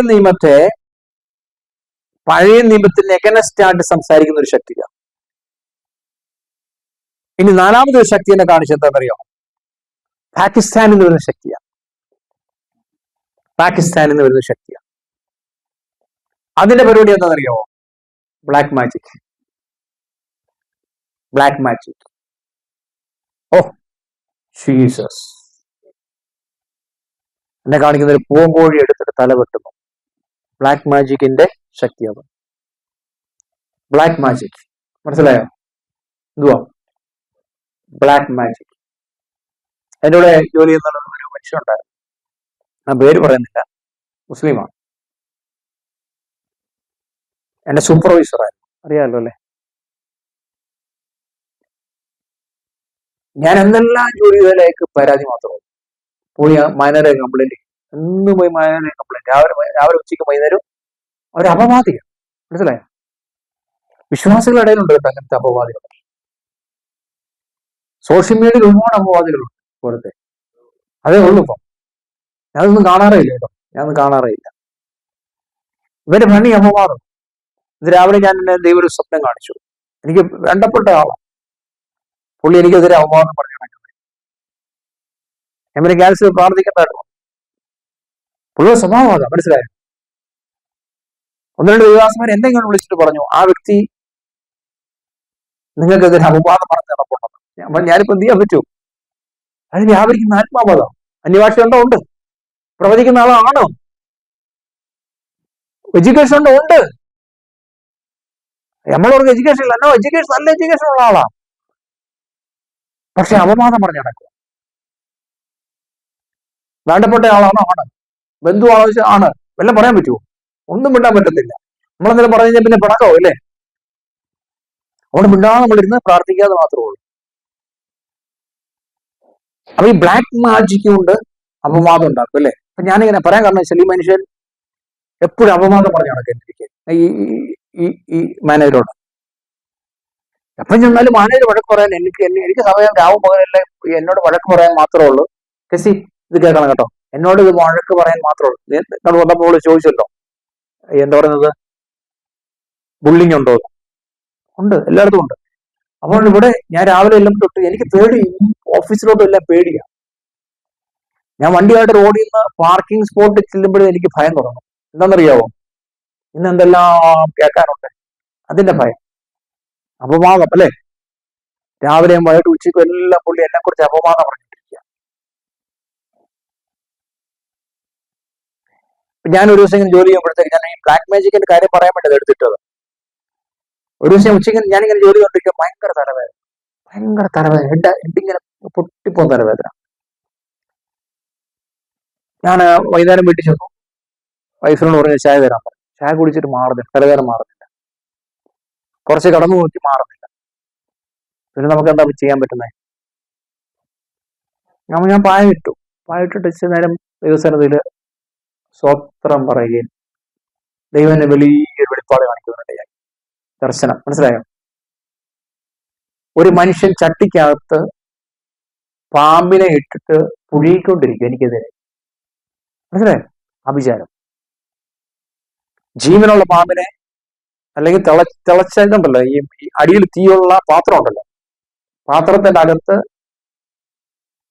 നിയമത്തിന് എഗനസ്റ്റ് ആയിട്ട് സംസാരിക്കുന്ന ഒരു ശക്തിയാണ്. ഇനി നാലാമതൊരു ശക്തി എന്നെ കാണിച്ചത് എന്താണെന്നറിയോ? പാകിസ്ഥാനിൽ നിന്ന് വരുന്ന ശക്തിയാണ്. പാകിസ്ഥാനിൽ നിന്ന് വരുന്ന ശക്തിയാണ്. അതിന്റെ പരിപാടി എന്താണെന്നറിയോ? Black magic. Black magic. Oh Jesus! എന്നെ കാണിക്കുന്ന ഒരു പൂങ്കോഴി എടുത്തിട്ട് തല വെട്ടുന്നു. ബ്ലാക്ക് മാജിക്കിന്റെ ശക്തി അത്. ബ്ലാക്ക് മാജിക്, മനസ്സിലായോ? എന്തുവാ ബ്ലാക്ക് മാജിക്? എൻ്റെ കൂടെ ജോലി ചെയ്യുന്ന ഒരു മനുഷ്യനുണ്ടായിരുന്നു, ഞാൻ പേര് പറയുന്നില്ല, മുസ്ലിമാണ്, എന്റെ സൂപ്പർവൈസറായിരുന്നു, അറിയാമല്ലോ അല്ലെ. ഞാൻ എന്തെല്ലാം ജോലി ചെയ്തതിലേക്ക് പരാതി മാത്രമേ പോയി മാനേജറെ കംപ്ലൈന്റ് ചെയ്യും. എന്നും പോയി മാനേജറെ കംപ്ലൈന്റ്, രാവിലെ ഉച്ചയ്ക്ക് വൈകുന്നേരം ഒരു അപവാദികൾ, മനസ്സിലായോ? വിശ്വാസികളുടെ ഇടയിലുണ്ട് കേട്ടോ അങ്ങനത്തെ അപവാദികൾ. സോഷ്യൽ മീഡിയയിൽ ഒരുപാട് അപവാദികളുണ്ട് ഇപ്പോഴത്തെ. അതേ ഉള്ളൂ ഇപ്പം. ഞാനൊന്നും കാണാറേയില്ല കേട്ടോ, ഞാനൊന്നും കാണാറേയില്ല. ഇവന്റെ പണി അപവാദം. ഇത് രാവിലെ ഞാൻ ദൈവം ഒരു സ്വപ്നം കാണിച്ചു, എനിക്ക് വേണ്ടപ്പെട്ട ആളാണ് പുള്ളി. എനിക്കെതിരെ അപവാദം പറഞ്ഞു. ഞാൻ ക്യാൻസർ പ്രാർത്ഥിക്കേണ്ടതായിരുന്നു. പുള്ളിയുടെ സ്വഭാവം അതാ, മനസ്സിലായോ? 1-2 വിവാസമാർ എന്തെങ്കിലും വിളിച്ചിട്ട് പറഞ്ഞു, ആ വ്യക്തി നിങ്ങൾക്കെതിരെ അപവാദം പറഞ്ഞു നടപ്പുണ്ടെന്ന്. ഞാനിപ്പോ എന്ത് ചെയ്യാൻ പറ്റൂ? അത് വ്യാപരിക്കുന്ന ആത്മാവത. അന്യഭാഷ ഉണ്ടോ? ഉണ്ട്. പ്രവചിക്കുന്ന ആളാണോ? എഡ്യൂക്കേഷൻ ഉണ്ടോ? ഉണ്ട്. നമ്മളവർക്ക് എഡ്യൂക്കേഷൻ ഇല്ല, എന്നോ എഡ്യൂക്കേഷൻ, നല്ല എഡ്യൂക്കേഷൻ ഉള്ള ആളാണ്, പക്ഷെ അപവാദം പറഞ്ഞു നടക്കുക. വേണ്ടപ്പെട്ട ആളാണോ? ആണ്. ബന്ധു ആവശ്യം ആണ്. വല്ലതും പറയാൻ പറ്റുമോ? ഒന്നും മിണ്ടാൻ പറ്റത്തില്ല. നമ്മളെന്തെങ്കിലും പറഞ്ഞു കഴിഞ്ഞാൽ പിന്നെ പിണക്കോ അല്ലേ? അവിടെ മിണ്ടാതെ നമ്മളിരുന്ന് പ്രാർത്ഥിക്കാതെ മാത്രമേ ഉള്ളൂ. അപ്പൊ ഈ ബ്ലാക്ക് മാജിക് കൊണ്ട് അപവാദം ഉണ്ടാക്കും അല്ലേ? അപ്പൊ ഞാനിങ്ങനെ പറയാൻ കാരണം വെച്ചാൽ ഈ മനുഷ്യൻ എപ്പോഴും അപവാദം പറഞ്ഞു നടക്കാൻ ഈ മാനേജരോട്. എപ്പം ചെന്നാലും മാനേജർ വഴക്ക് പറയാൻ എനിക്ക് സമയം രാവും പകലെല്ലാം എന്നോട് വഴക്ക് പറയാൻ മാത്രമേ ഉള്ളൂ. കെസി ഇത് കേൾക്കണം കേട്ടോ, എന്നോട് ഇത് വഴക്ക് പറയാൻ മാത്രമേ ഉള്ളൂ. നിങ്ങൾ വന്നപ്പോൾ ചോദിച്ചല്ലോ എന്താ പറയുന്നത്, ബുള്ളിങ് ഉണ്ടോ? ഉണ്ട്, എല്ലായിടത്തും ഉണ്ട്. അപ്പോൾ ഇവിടെ ഞാൻ രാവിലെ എല്ലാം തൊട്ട് എനിക്ക് പേടി, ഓഫീസിലോട്ടും എല്ലാം പേടിയാണ്. ഞാൻ വണ്ടിയായിട്ട് റോഡിൽ നിന്ന് പാർക്കിംഗ് സ്പോട്ടിൽ ചെല്ലുമ്പോഴേ എനിക്ക് ഭയം തുടങ്ങും. എന്താണെന്നറിയാവോ? ഇന്ന് എന്തെല്ലാം കേൾക്കാനുണ്ട്, അതിന്റെ ഭയം. അപവാദം അല്ലേ? രാവിലെയും വൈകിട്ട് ഉച്ചയ്ക്കും എല്ലാം പുള്ളി എന്നെ കുറിച്ച് അപവാദം പറഞ്ഞിട്ടിരിക്കുക. ഞാൻ ഒരു ദിവസം ഇങ്ങനെ ജോലി ചെയ്യുമ്പോഴത്തേക്ക് ഞാൻ ഈ ബ്ലാക്ക് മാജിക്കിന്റെ കാര്യം പറയാൻ വേണ്ടി എടുത്തിട്ടത്. ഒരു ദിവസം ഉച്ചയ്ക്ക് ഞാനിങ്ങനെ ജോലി ചെയ്തോണ്ടിരിക്കുക, ഭയങ്കര തലവേദന, ഹെഡിങ്ങനെ പൊട്ടിപ്പോകുന്ന തലവേദന. ഞാൻ വൈകുന്നേരം വീട്ടിൽ ചെന്നു, വൈഫിനോട് പറഞ്ഞ ചായ തരാൻ പറഞ്ഞു. ചായ കുടിച്ചിട്ട് മാറുന്നില്ല, തലവേദന മാറുന്നില്ല. കുറച്ച് കടന്നു നോക്കി മാറുന്നില്ല. പിന്നെ നമുക്ക് എന്താ ചെയ്യാൻ പറ്റുന്നത്? ഞാൻ പായ ഇട്ടിട്ട് ഇച്ചിരി നേരം ദൈവസന്നിധിയിൽ സ്വത്രം പറയുകയും ദൈവം എന്നെ വലിയൊരു വെളിപ്പാട് കാണിക്കുന്നുണ്ടായി. ദർശനം മനസ്സിലായോ? ഒരു മനുഷ്യൻ ചട്ടിക്കകത്ത് പാമ്പിനെ ഇട്ടിട്ട് പുഴുകിക്കൊണ്ടിരിക്കും എനിക്കെതിരെ. മനസ്സിലായോ? അഭിചാരം. ജീവനുള്ള പാമ്പിനെ, അല്ലെങ്കിൽ തിളച്ചുണ്ടല്ലോ, ഈ അടിയിൽ തീയുള്ള പാത്രം ഉണ്ടല്ലോ, പാത്രത്തിന്റെ അകത്ത്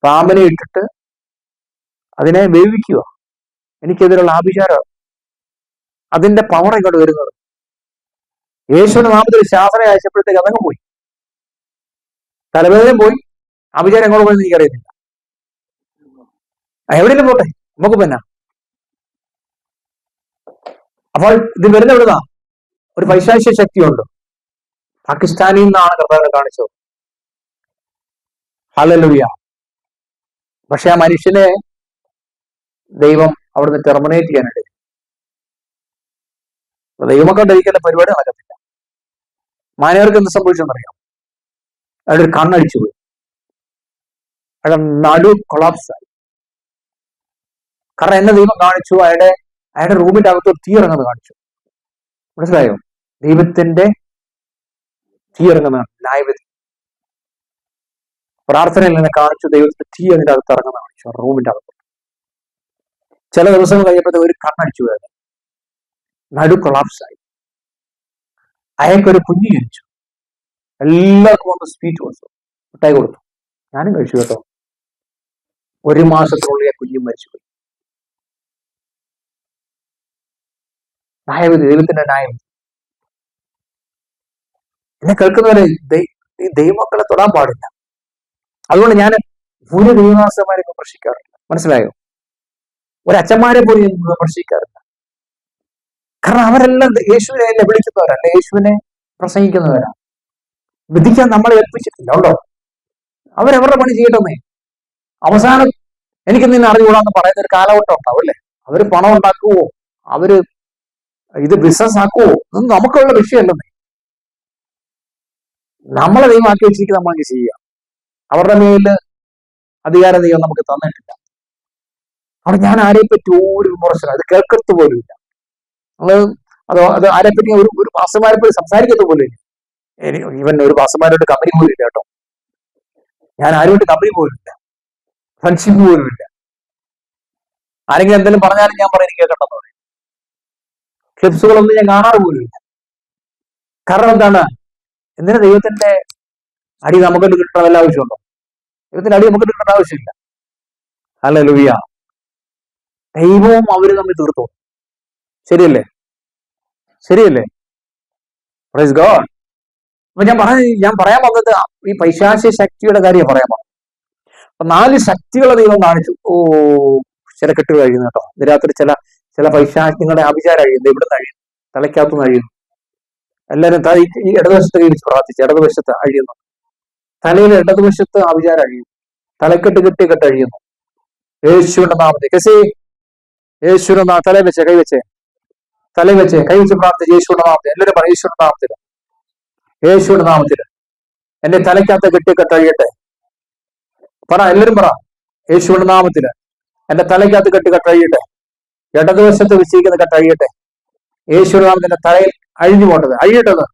പാമ്പിനെ ഇട്ടിട്ട് അതിനെ വേവിക്കുക. എനിക്കെതിരെയുള്ള ആഭിചാരം. അതിന്റെ പവർ ഇങ്ങോട്ട് വരുന്നത്. യേശുവിന്റെ നാമത്തിൽ ശാസന അയച്ചപ്പോഴത്തേക്ക് അതങ്ങ് പോയി, തലവേദനയും പോയി. ആഭിചാരം എങ്ങോട്ട് പോയെന്ന് എനിക്കറിയത്തില്ല. എവിടെയും പോട്ടെ, നമുക്ക് പിന്നെ. അപ്പോൾ ഇത് വരുന്ന എവിടുന്നാ? ഒരു പൈശാചിക ശക്തിയുണ്ട്. പാകിസ്ഥാനിൽ നിന്നാണ് കർത്താവിനെ കാണിച്ചത്. ഹല്ലേലൂയ. പക്ഷെ ആ മനുഷ്യനെ ദൈവം അവിടുന്ന് ടെർമിനേറ്റ് ചെയ്യാനായിട്ട്. ദൈവമക്കളുടെ ഒരിക്കലും പരിപാടി നടക്കത്തില്ല. മാനവർക്ക് എന്ത് സംഭവിച്ചെന്നറിയാം? അയാളുടെ ഒരു കണ്ണടിച്ചു പോയി, അയാളുടെ നടു കൊളാപ്സ് ആയി. കാരണം എന്നെ ദൈവം കാണിച്ചു, അയാളുടെ റൂമിന്റെ അകത്ത് ഒരു തീ ഇറങ്ങുന്നത് കാണിച്ചു. മനസ്സിലായോ? ദൈവത്തിന്റെ തീ ഇറങ്ങുന്നതാണ് ന്യായവിധി. പ്രാർത്ഥനയിൽ എന്നെ കാണിച്ചു, ദൈവത്തിന്റെ തീ അതിന്റെ അകത്ത് ഇറങ്ങുന്നത് കാണിച്ചു, റൂമിന്റെ അകത്ത്. ചില ദിവസങ്ങൾ കഴിയപ്പോഴത്തെ ഒരു കണ്ണടിച്ചു പോയത്, നടു കൊളാപ്സ് ആയി. അയാൾക്കൊരു കുഞ്ഞു ജനിച്ചു. എല്ലാവർക്കും ഒന്ന് സ്വീറ്റ് കൊടുത്തു, മിഠായി കൊടുത്തു. ഞാനും കഴിച്ചു കേട്ടോ. 1 മാസത്തിനുള്ളിൽ കുഞ്ഞും മരിച്ചുപോയി. ന്യായവിധി, ദൈവത്തിന്റെ ന്യായവിധി. എന്നെ കേൾക്കുന്നവരെ ദൈവമക്കളെ തൊടാൻ പാടില്ല. അതുകൊണ്ട് ഞാൻ ഒരു ദൈവദാസന്മാരെ വിമർശിക്കാറില്ല. മനസ്സിലായോ? ഒരു അച്ഛന്മാരെ പോലും ഞാൻ വിമർശിക്കാറില്ല. കാരണം അവരെല്ലാം യേശുവിനെ എന്നെ വിളിക്കുന്നവരല്ല, യേശുവിനെ പ്രസംഗിക്കുന്നവരാണ്. വിധിക്കാൻ നമ്മളെ ഏൽപ്പിച്ചിട്ടില്ല. ഉണ്ടോ? അവരവരുടെ പണി ചെയ്യട്ടെന്നേ. അവസാനം എനിക്ക് നിന്നെ അറിഞ്ഞുകൂടാന്ന് പറയുന്ന ഒരു കാലഘട്ടം ഉണ്ടാവും അല്ലേ? അവര് പണം ഉണ്ടാക്കുവോ, അവര് ഇത് ബിസിനസ് ആക്കുവോ, ഇതൊന്നും നമുക്കുള്ള വിഷയമല്ലെന്നേ. നമ്മളെ ദൈവമാക്കി വെച്ചിരിക്കുന്ന നമ്മൾ ചെയ്യുക. അവരുടെ മേല് അധികാരം ദൈവം നമുക്ക് തന്നിട്ടില്ല. അവിടെ ഞാൻ ആരെയും പറ്റി ഒരു വിമർശനം അത് കേൾക്കത്ത് പോലും ഇല്ല. അത് ആരെപ്പറ്റി ഒരു പാസ്റ്റർമാരെ പറ്റി സംസാരിക്കത്ത് പോലും ഇല്ല. ഈവൻ ഒരു പാസ്റ്റർമാരോട് കമ്പനി പോലും ഇല്ല കേട്ടോ. ഞാൻ ആരുമായിട്ട് കമ്പനി പോലും ഇല്ല, ഫ്രണ്ട്ഷിപ്പ് പോലും ഇല്ല. ആരെങ്കിലും എന്തെങ്കിലും പറഞ്ഞാലും ഞാൻ പറയും എനിക്ക് കേൾക്കണ്ടെന്ന് പറയും. ക്ലിപ്സുകളൊന്നും ഞാൻ കാണാറ് പോലും ഇല്ല. കാരണം എന്താണ്? എന്തിനാ ദൈവത്തിന്റെ അടി നമുക്കിട്ട് കിട്ടേണ്ട വല്ല ആവശ്യമുണ്ടോ? ദൈവത്തിന്റെ അടി നമുക്കിട്ട് കിട്ടേണ്ട ആവശ്യമില്ല. ഹല്ലേലൂയ. ദൈവവും അവര് തമ്മിൽ തീർത്തു. ശരിയല്ലേ? ശരിയല്ലേ? Praise God. അപ്പൊ ഞാൻ പറയാൻ വന്നത് ഈ പൈശാചിക ശക്തിയുടെ കാര്യം പറയാൻ വന്നത്. അപ്പൊ 4 ശക്തികളെ ദൈവം കാണിച്ചു. ചില കെട്ടുകൾ കഴിയുന്നു കേട്ടോ. ഇത് രാത്രി ചില പൈശാചികളുടെ ആഭിചാരം കഴിയുന്നു. ഇവിടുന്ന് കഴിയുന്നു, തലയ്ക്കകത്തുനിന്ന് കഴിയുന്നു. എല്ലാവരും ഈ ഇടതുവശത്ത് കഴിച്ച് പ്രാർത്ഥിച്ചു. ഇടതുവശത്ത് അഴിയുന്നു, തലയിൽ ഇടതുവശത്ത് ആഭിചാരം അഴിയുന്നു, തലക്കെട്ട് കെട്ട് അഴിയുന്നു. യേശുവിന്റെ നാമത്തിൽ യേശുവിന്റെ തലയിൽ വെച്ചേ, കൈവച്ച് പ്രാർത്ഥിച്ച് യേശുവിന്റെ നാമത്തിൽ. എല്ലാവരും പറ, യേശുവിന്റെ നാമത്തിൽ എന്റെ തലയ്ക്കകത്ത് കെട്ട് അഴിയട്ടെ. പറ, എല്ലാവരും പറ, യേശുവിന്റെ നാമത്തില് എന്റെ തലയ്ക്കകത്ത് കെട്ട് അഴിയട്ടെ. ഇടതുവശത്ത് വെച്ചിരിക്കുന്ന കെട്ട് അഴിയട്ടെ. യേശുവിന്റെ നാമത്തിന്റെ തലയിൽ അഴിഞ്ഞു പോകേണ്ടത് അഴിയട്ടത്.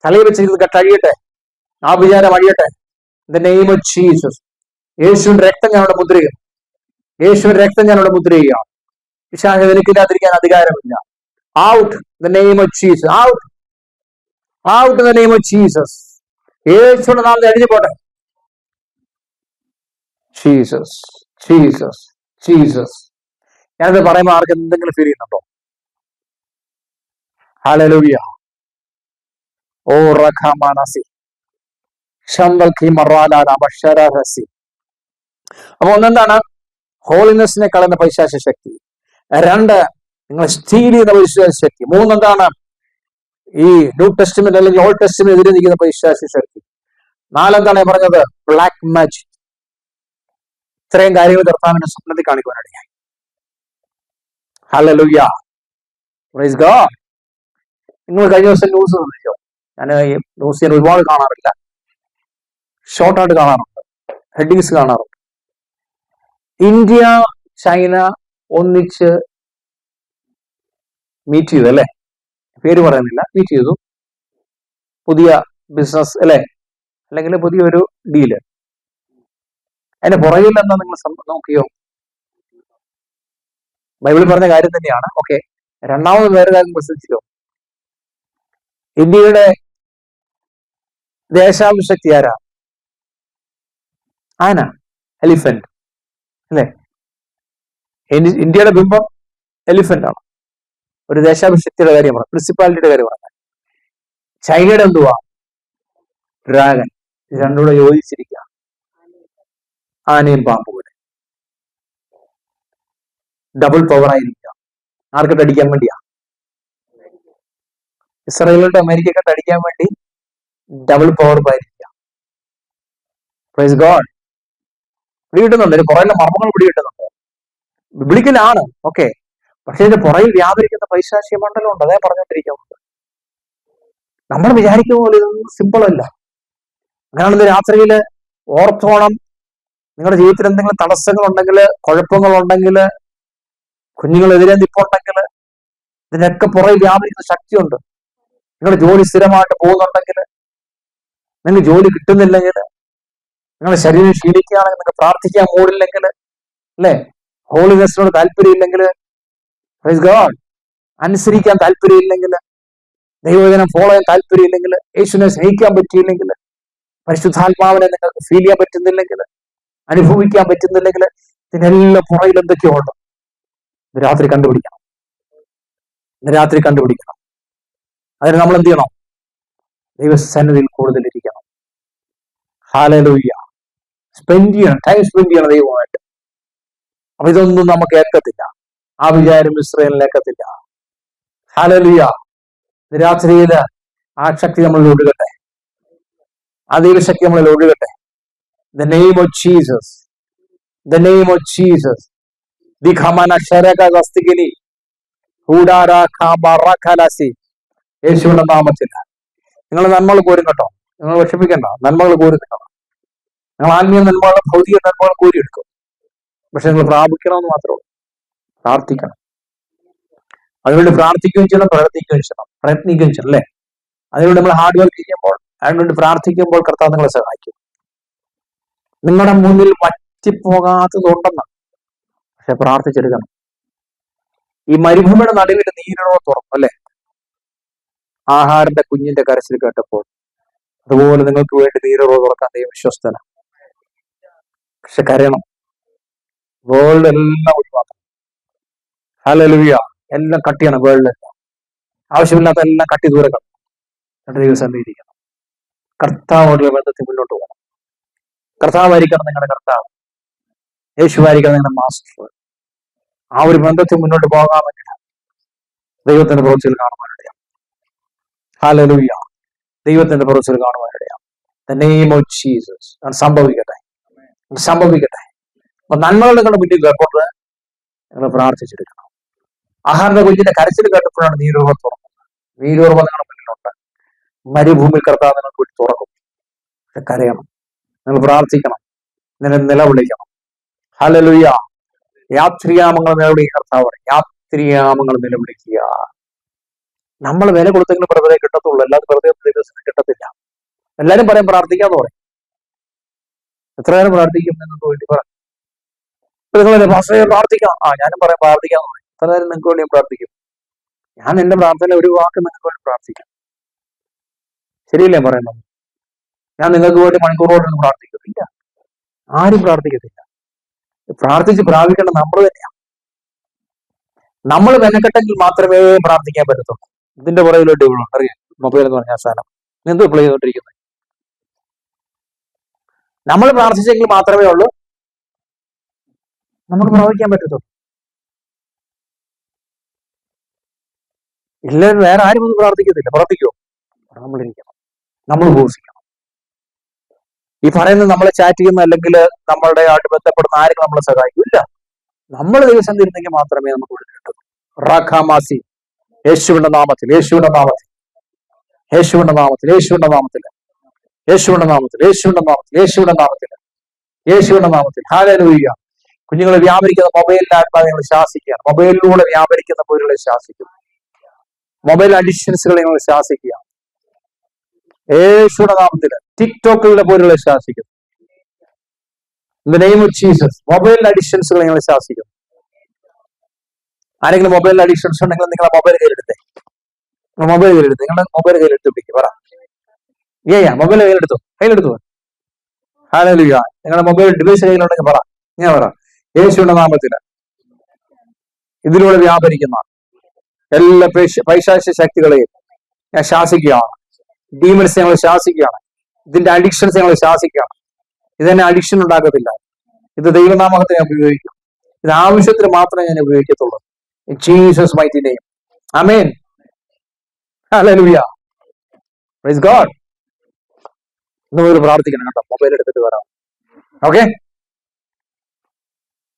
തലയിൽ വെച്ചിരിക്കുന്നത് കെട്ട് അഴിയട്ടെ. ആ വിചാരം അഴിയട്ടെ. The name of Jesus. യേശുവിന്റെ രക്തം ഞാനവിടെ മുദ്ര ചെയ്യുന്നു. യേശുവിന്റെ രക്തം ഞാനവിടെ മുദ്ര ചെയ്യുകയാണ്. പിശാച് നിനക്കില്ലാതിരിക്കാൻ അധികാരമില്ല. Out the name of Jesus. Out the name of Jesus. യേശുവിന്റെ നാമത്തിൽ അഴിഞ്ഞു പോട്ടെ. ജീസസ്. ഞാനത് പറയുമ്പോൾ ആർക്ക് എന്തെങ്കിലും ഫീൽ ചെയ്യുന്നുണ്ടോ? ഹല്ലേലൂയ. ഓ റഖമാനസി ശംബൽഖി മറാലാന ബഷറഹസി. അപ്പൊ ഒന്നെന്താണ്? ഹോളിനെസ്സിനെ കളയുന്ന പൈശാചിക ശക്തി. 2, നിങ്ങൾ സ്റ്റീൽ ചെയ്യുന്ന പൈശാചിക ശക്തി. 3, എന്താണ്? ഈ ന്യൂ ടെസ്റ്റ്മെന്റ് അല്ലെങ്കിൽ ഓൾഡ് ടെസ്റ്റ്മെന്റ് എതിരെ നിൽക്കുന്ന പൈശാചിക ശക്തി. 4, എന്താണ് പറഞ്ഞത്? Black magic. ഇത്രയും കാര്യങ്ങൾ കർത്താവിന്റെ സ്വപ്നത്തിൽ കാണിക്കുവാനിടയായി. ഹല്ലേലൂയ. Praise God. നിങ്ങൾ കഴിഞ്ഞ ദിവസം ന്യൂസ് ശ്രദ്ധിച്ചോ? ഞാൻ ഈ ന്യൂസ് ഞാൻ ഒരുപാട് കാണാറില്ല, ഷോർട്ടായിട്ട് കാണാറുണ്ട്, ഹെഡിങ്സ് കാണാറുണ്ട്. ഇന്ത്യ ചൈന ഒന്നിച്ച് മീറ്റ് ചെയ്തു അല്ലെ, പേര് പറയുന്നില്ല, മീറ്റ് ചെയ്തു, പുതിയ ബിസിനസ് അല്ലെ, അല്ലെങ്കിൽ പുതിയൊരു ഡീല്. അതിന്റെ പുറകിൽ എന്താ നിങ്ങൾ നോക്കിയോ? ബൈബിളിൽ പറഞ്ഞ കാര്യം തന്നെയാണ്. ഓക്കെ, രണ്ടാമത് വേറെ കാര്യം പ്രസംഗിച്ചോ? ഇന്ത്യയുടെ ദേശാഭിഷക്തി ആരാ? ആന, എലിഫന്റ് അല്ലെ. ഇന്ത്യയുടെ ബിംബം എലിഫന്റ് ആണ്. ഒരു ദേശാഭിഷക്തിയുടെ കാര്യമാണ്, പ്രിൻസിപ്പാലിറ്റിയുടെ കാര്യമാണ്. ചൈനയുടെ എന്തുവാ? ഡ്രാഗൺ. രണ്ടുകൂടെ യോജിച്ചിരിക്കുക, ആനയും പാമ്പും കൂടെ ഡബിൾ പവർ ആയിരിക്കുക. ആർക്കിട്ട് അടിക്കാൻ വേണ്ടിയാ? ഇസ്രായേലോട്ട് അമേരിക്കക്കാട്ട് അടിക്കാൻ വേണ്ടി ഡബിൾ പവർ ആയിരിക്കുക. Praise God. പിടികിട്ടുന്നുണ്ട്, ഇതിന് പുറകിലെ മർമ്മങ്ങൾ പിടികിട്ടുന്നുണ്ട്. ബിബ്ലിക്കലാണ്, ഓക്കെ, പക്ഷെ ഇതിന്റെ പുറകിൽ വ്യാപരിക്കുന്ന പൈശാചിക മണ്ഡലം ഉണ്ട്. അതേ പറഞ്ഞുകൊണ്ടിരിക്കുന്നത്. നമ്മൾ വിചാരിക്കുന്ന പോലെ ഇതൊന്നും സിമ്പിൾ അല്ല. അങ്ങനെയാണെന്ന് രാത്രിയില് ഓർത്തോണം. നിങ്ങളുടെ ജീവിതത്തിൽ എന്തെങ്കിലും തടസ്സങ്ങൾ ഉണ്ടെങ്കിൽ, കുഴപ്പങ്ങളുണ്ടെങ്കിൽ, കുഞ്ഞുങ്ങളെതിരെ നിപ്പുണ്ടെങ്കിൽ, ഇതിനൊക്കെ പുറകിൽ വ്യാപരിക്കുന്ന ശക്തിയുണ്ട്. നിങ്ങളുടെ ജോലി സ്ഥിരമായിട്ട് പോകുന്നുണ്ടെങ്കിൽ, നിങ്ങൾക്ക് ജോലി കിട്ടുന്നില്ലെങ്കിൽ, നിങ്ങളുടെ ശരീരം ക്ഷീണിക്കുകയാണെങ്കിൽ, നിങ്ങൾക്ക് പ്രാർത്ഥിക്കാൻ മൂടില്ലെങ്കിൽ, അല്ലെ, ഹോളിനെസ്സിനോട് താല്പര്യമില്ലെങ്കിൽ, പ്രൈസ് ഗോഡ്, അനുസരിക്കാൻ താല്പര്യമില്ലെങ്കിൽ, ദൈവവചനം ഫോളോ ചെയ്യാൻ താല്പര്യമില്ലെങ്കിൽ, യേശുവിനെ സ്നേഹിക്കാൻ പറ്റിയില്ലെങ്കിൽ, പരിശുദ്ധാത്മാവിനെ നിങ്ങൾക്ക് ഫീൽ ചെയ്യാൻ പറ്റുന്നില്ലെങ്കിൽ, അനുഭവിക്കാൻ പറ്റുന്നില്ലെങ്കിൽ, ഇതിനെല്ലാം പുറകിൽ എന്തൊക്കെയോ ഉണ്ട്. ഇത് രാത്രി കണ്ടുപിടിക്കണം. രാത്രി കണ്ടുപിടിക്കണം. അതിന് നമ്മൾ എന്ത് ചെയ്യണം? ദൈവസന്നിധിയിൽ കൂടുതൽ ഇരിക്കണം. ഹല്ലേലൂയ. സ്പെൻഡ് ചെയ്യണം, ടൈം സ്പെൻഡ് ചെയ്യണം ദൈവമായിട്ട്. അപ്പൊ ഇതൊന്നും നമുക്ക് ഏക്കത്തില്ല. ആ വിചാരം ഇസ്രായേലിന് ഏക്കത്തില്ല. ഹല്ലേലൂയ. രാത്രിയില് ആ ശക്തി നമ്മളിൽ ഒഴുകട്ടെ, ആ ദൈവശക്തി നമ്മളിൽ ഒഴുകട്ടെ. The name of Jesus. The name of Jesus. യേശുവിന്റെ നാമത്തിൽ നിങ്ങൾ നന്മകൾ കോരും കേട്ടോ. നിങ്ങൾ വിഷമിക്കണ്ട, നന്മകൾ കോരും. നിങ്ങൾ ആത്മീയ നന്മകളും ഭൗതിക നന്മകളും കോരിയെടുക്കും. പക്ഷെ നിങ്ങൾ പ്രാപിക്കണമെന്ന് മാത്രമേ ഉള്ളൂ. പ്രാർത്ഥിക്കണം. അതിനുവേണ്ടി പ്രാർത്ഥിക്കുകയും ചെയ്യണം, പ്രയത്നിക്കുകയും ചെയ്യണം. അല്ലേ? അതിനുവേണ്ടി നമ്മൾ ഹാർഡ് വർക്ക് ചെയ്യുമ്പോൾ, അതിനുവേണ്ടി പ്രാർത്ഥിക്കുമ്പോൾ കർത്താവ് നിങ്ങളെ സഹായിക്കും. നിങ്ങളുടെ മുന്നിൽ വറ്റിപ്പോകാത്തതുണ്ടെന്ന്, പക്ഷെ പ്രാർത്ഥിച്ചെടുക്കണം. ഈ മരുഭൂമിയുടെ നടുവിൽ നീരുറവ തുറന്നു അല്ലെ, ആഹാരന്റെ കുഞ്ഞിന്റെ കരച്ചിൽ കേട്ടപ്പോൾ. അതുപോലെ നിങ്ങൾക്ക് വേണ്ടി നീരുറവ തുറക്കാൻ ദൈവം വിശ്വസ്തനാണ്. പക്ഷെ കരയണം. വേൾഡ് എല്ലാം ഒഴിവാക്കണം. ഹല്ലേലൂയ. എല്ലാം കട്ട് ചെയ്യണം. വേൾഡിലെല്ലാം ആവശ്യമില്ലാത്ത എല്ലാം കട്ടി ദൂരെ കളയണം. എന്നിട്ട് ദൈവം സന്നിധിയിരിക്കണം. കർത്താവുള്ള ബന്ധത്തിൽ മുന്നോട്ട് പോകണം. കർത്താവായിരിക്കണം നിങ്ങളുടെ കർത്താവ്, യേശുവായിരിക്കണം നിങ്ങളുടെ മാസ്റ്റർ. ആ ഒരു ബന്ധത്തിൽ മുന്നോട്ട് പോകാൻ വേണ്ടിയിട്ട് ദൈവത്തിന്റെ പ്രവൃത്തിയിൽ കാണുവാനിടയാം. ഹല്ലേലൂയ. ദൈവത്തിന്റെ പ്രവൃത്തിയിൽ കാണുവാനിടയാം. The name of Jesus. അത് സംഭവിക്കട്ടെ, സംഭവിക്കട്ടെ. അപ്പൊ നന്മകൾ നിങ്ങളുടെ മുന്നിൽ കേൾക്കൊണ്ട് നിങ്ങൾ പ്രാർത്ഥിച്ചെടുക്കണം. ആഹാരന്റെ കുഞ്ഞിന്റെ കരച്ചിൽ കേട്ടപ്പോഴാണ് നീരുറവ തുറന്നത്. നീരുറവ നിങ്ങളുടെ മുന്നിലുണ്ട്. മരുഭൂമി കർത്താവ് നിങ്ങൾക്ക് വേണ്ടി തുറക്കും. പക്ഷെ കരയണം, നിങ്ങൾ പ്രാർത്ഥിക്കണം, നിങ്ങൾ നിലവിളിക്കണം. ഹല്ലേലൂയ. യാത്രിയാമങ്ങൾ നിലവിളിക്കുക. കർത്താവ് യാത്രിയാമങ്ങൾ നിലവിളിക്കുക. നമ്മൾ വില കൊടുത്തെങ്കിലും വെറുതെ കിട്ടത്തുള്ളൂ, അല്ലാതെ വെറുതെ ദിവസം കിട്ടത്തില്ല. എല്ലാരും പറയും പ്രാർത്ഥിക്കാന്ന് പറയും. എത്ര നേരം പ്രാർത്ഥിക്കും എന്നൊക്കെ വേണ്ടി പറയാം. നിങ്ങൾ പ്രാർത്ഥിക്കാം. ഞാനും പറയാം പ്രാർത്ഥിക്കാന്ന് പറയും. എത്ര നേരം നിങ്ങൾക്ക് വേണ്ടി പ്രാർത്ഥിക്കും? ഞാൻ എന്റെ പ്രാർത്ഥന ഒരു വാക്ക് നിങ്ങൾക്ക് വേണ്ടി പ്രാർത്ഥിക്കാം. ശരിയല്ലേ പറയുന്നത്? ഞാൻ നിങ്ങൾക്ക് വേണ്ടി മണിക്കൂറോടൊന്നും പ്രാർത്ഥിക്കത്തില്ല. ആരും പ്രാർത്ഥിക്കത്തില്ല. പ്രാർത്ഥിച്ച് പ്രാപിക്കേണ്ട നമ്മൾ തന്നെയാണ്. നമ്മൾ മെനക്കെട്ടെങ്കിൽ മാത്രമേ പ്രാർത്ഥിക്കാൻ പറ്റത്തുള്ളൂ. ഇതിന്റെ പുറകിലോട്ട് അറിയാം, മൊബൈൽ എന്ന് പറഞ്ഞ സാധനം എന്ത് പ്ലേ ചെയ്തോണ്ടിരിക്കുന്നത്. നമ്മൾ പ്രാർത്ഥിച്ചെങ്കിൽ മാത്രമേ ഉള്ളൂ നമുക്ക് പ്രാപിക്കാൻ പറ്റത്തുള്ളൂ. ഇല്ല, വേറെ ആരും ഒന്നും പ്രാർത്ഥിക്കത്തില്ല. പ്രാർത്ഥിക്കുമോ? നമ്മളിരിക്കണം, നമ്മൾ ഉപവസിക്കണം. ഈ പറയുന്നത് നമ്മളെ ചാറ്റ് ചെയ്യുന്ന അല്ലെങ്കിൽ നമ്മളുടെ ആയിട്ട് ബന്ധപ്പെടുന്ന ആരും നമ്മളെ സഹായിക്കില്ല. നമ്മൾ ദിവസം തിരുന്നെങ്കിൽ മാത്രമേ നമുക്ക് കിട്ടൂ. റാഖാമാസി. യേശുവിന്റെ നാമത്തിൽ, യേശുവിന്റെ നാമത്തിൽ, യേശുവിന്റെ നാമത്തിൽ, യേശുവിന്റെ നാമത്തിൽ, യേശുവിന്റെ നാമത്തിൽ, യേശുവിന്റെ നാമത്തിൽ, യേശുവിന്റെ നാമത്തിൽ, യേശുവിന്റെ നാമത്തിൽ. ഹല്ലേലൂയ. കുഞ്ഞുങ്ങളെ വ്യാപരിക്കുന്ന മൊബൈലിലായിട്ട് നിങ്ങൾ ശാസിക്കുകയാണ്. മൊബൈലിലൂടെ വ്യാപരിക്കുന്ന പൊരുളെ ശാസിക്കുന്നു. മൊബൈൽ അഡിക്ഷൻസുകളെ ഞങ്ങൾ ശാസിക്കുക യേശുയുടെ നാമത്തില്. ടിക്ടോക്കുകളുടെ പോലുള്ള ശാസിക്കും. In the name of Jesus mobile അഡിക്ഷൻസുകളെ ഞങ്ങൾ ശാസിക്കും. ആരെങ്കിലും മൊബൈൽ അഡിക്ഷൻസ് ഉണ്ടെങ്കിൽ നിങ്ങളെ മൊബൈൽ കയ്യിലെടുത്തേ. മൊബൈൽ കയ്യിലെടുത്ത് നിങ്ങളുടെ മൊബൈൽ കയ്യിലെടുത്ത് പിടിക്കും. പറ മൊബൈൽ കയ്യിലെടുത്തു. ഹല്ലേലൂയ. നിങ്ങളുടെ മൊബൈൽ ഡിവൈസ് കയ്യിലുണ്ടെങ്കിൽ പറ. ഞാൻ പറ യേശുവിന്റെ നാമത്തില് ഇതിലൂടെ വ്യാപരിക്കുന്ന എല്ലാ പൈശാചിക ശക്തികളെയും ഞാൻ ശാസിക്കുകയാണ്. ഡീമൻസ് ഞങ്ങൾ ശാസിക്കുകയാണ്. ഇതിന്റെ അഡിക്ഷൻസ് ഞങ്ങൾ ശാസിക്കുകയാണ്. ഇതെന്നെ അഡിക്ഷൻ ഉണ്ടാക്കത്തില്ല. ഇത് ദൈവനാമത്തെ ഞാൻ ഉപയോഗിക്കും. ഇത് ആവശ്യത്തിന് മാത്രമേ ഞാൻ ഉപയോഗിക്കത്തുള്ളൂ. In Jesus mighty name. Amen. Hallelujah. Praise God. ഇന്ന് പ്രാർത്ഥിക്കണം കേട്ടോ. മൊബൈൽ എടുത്തിട്ട് വരാം. ഓക്കെ.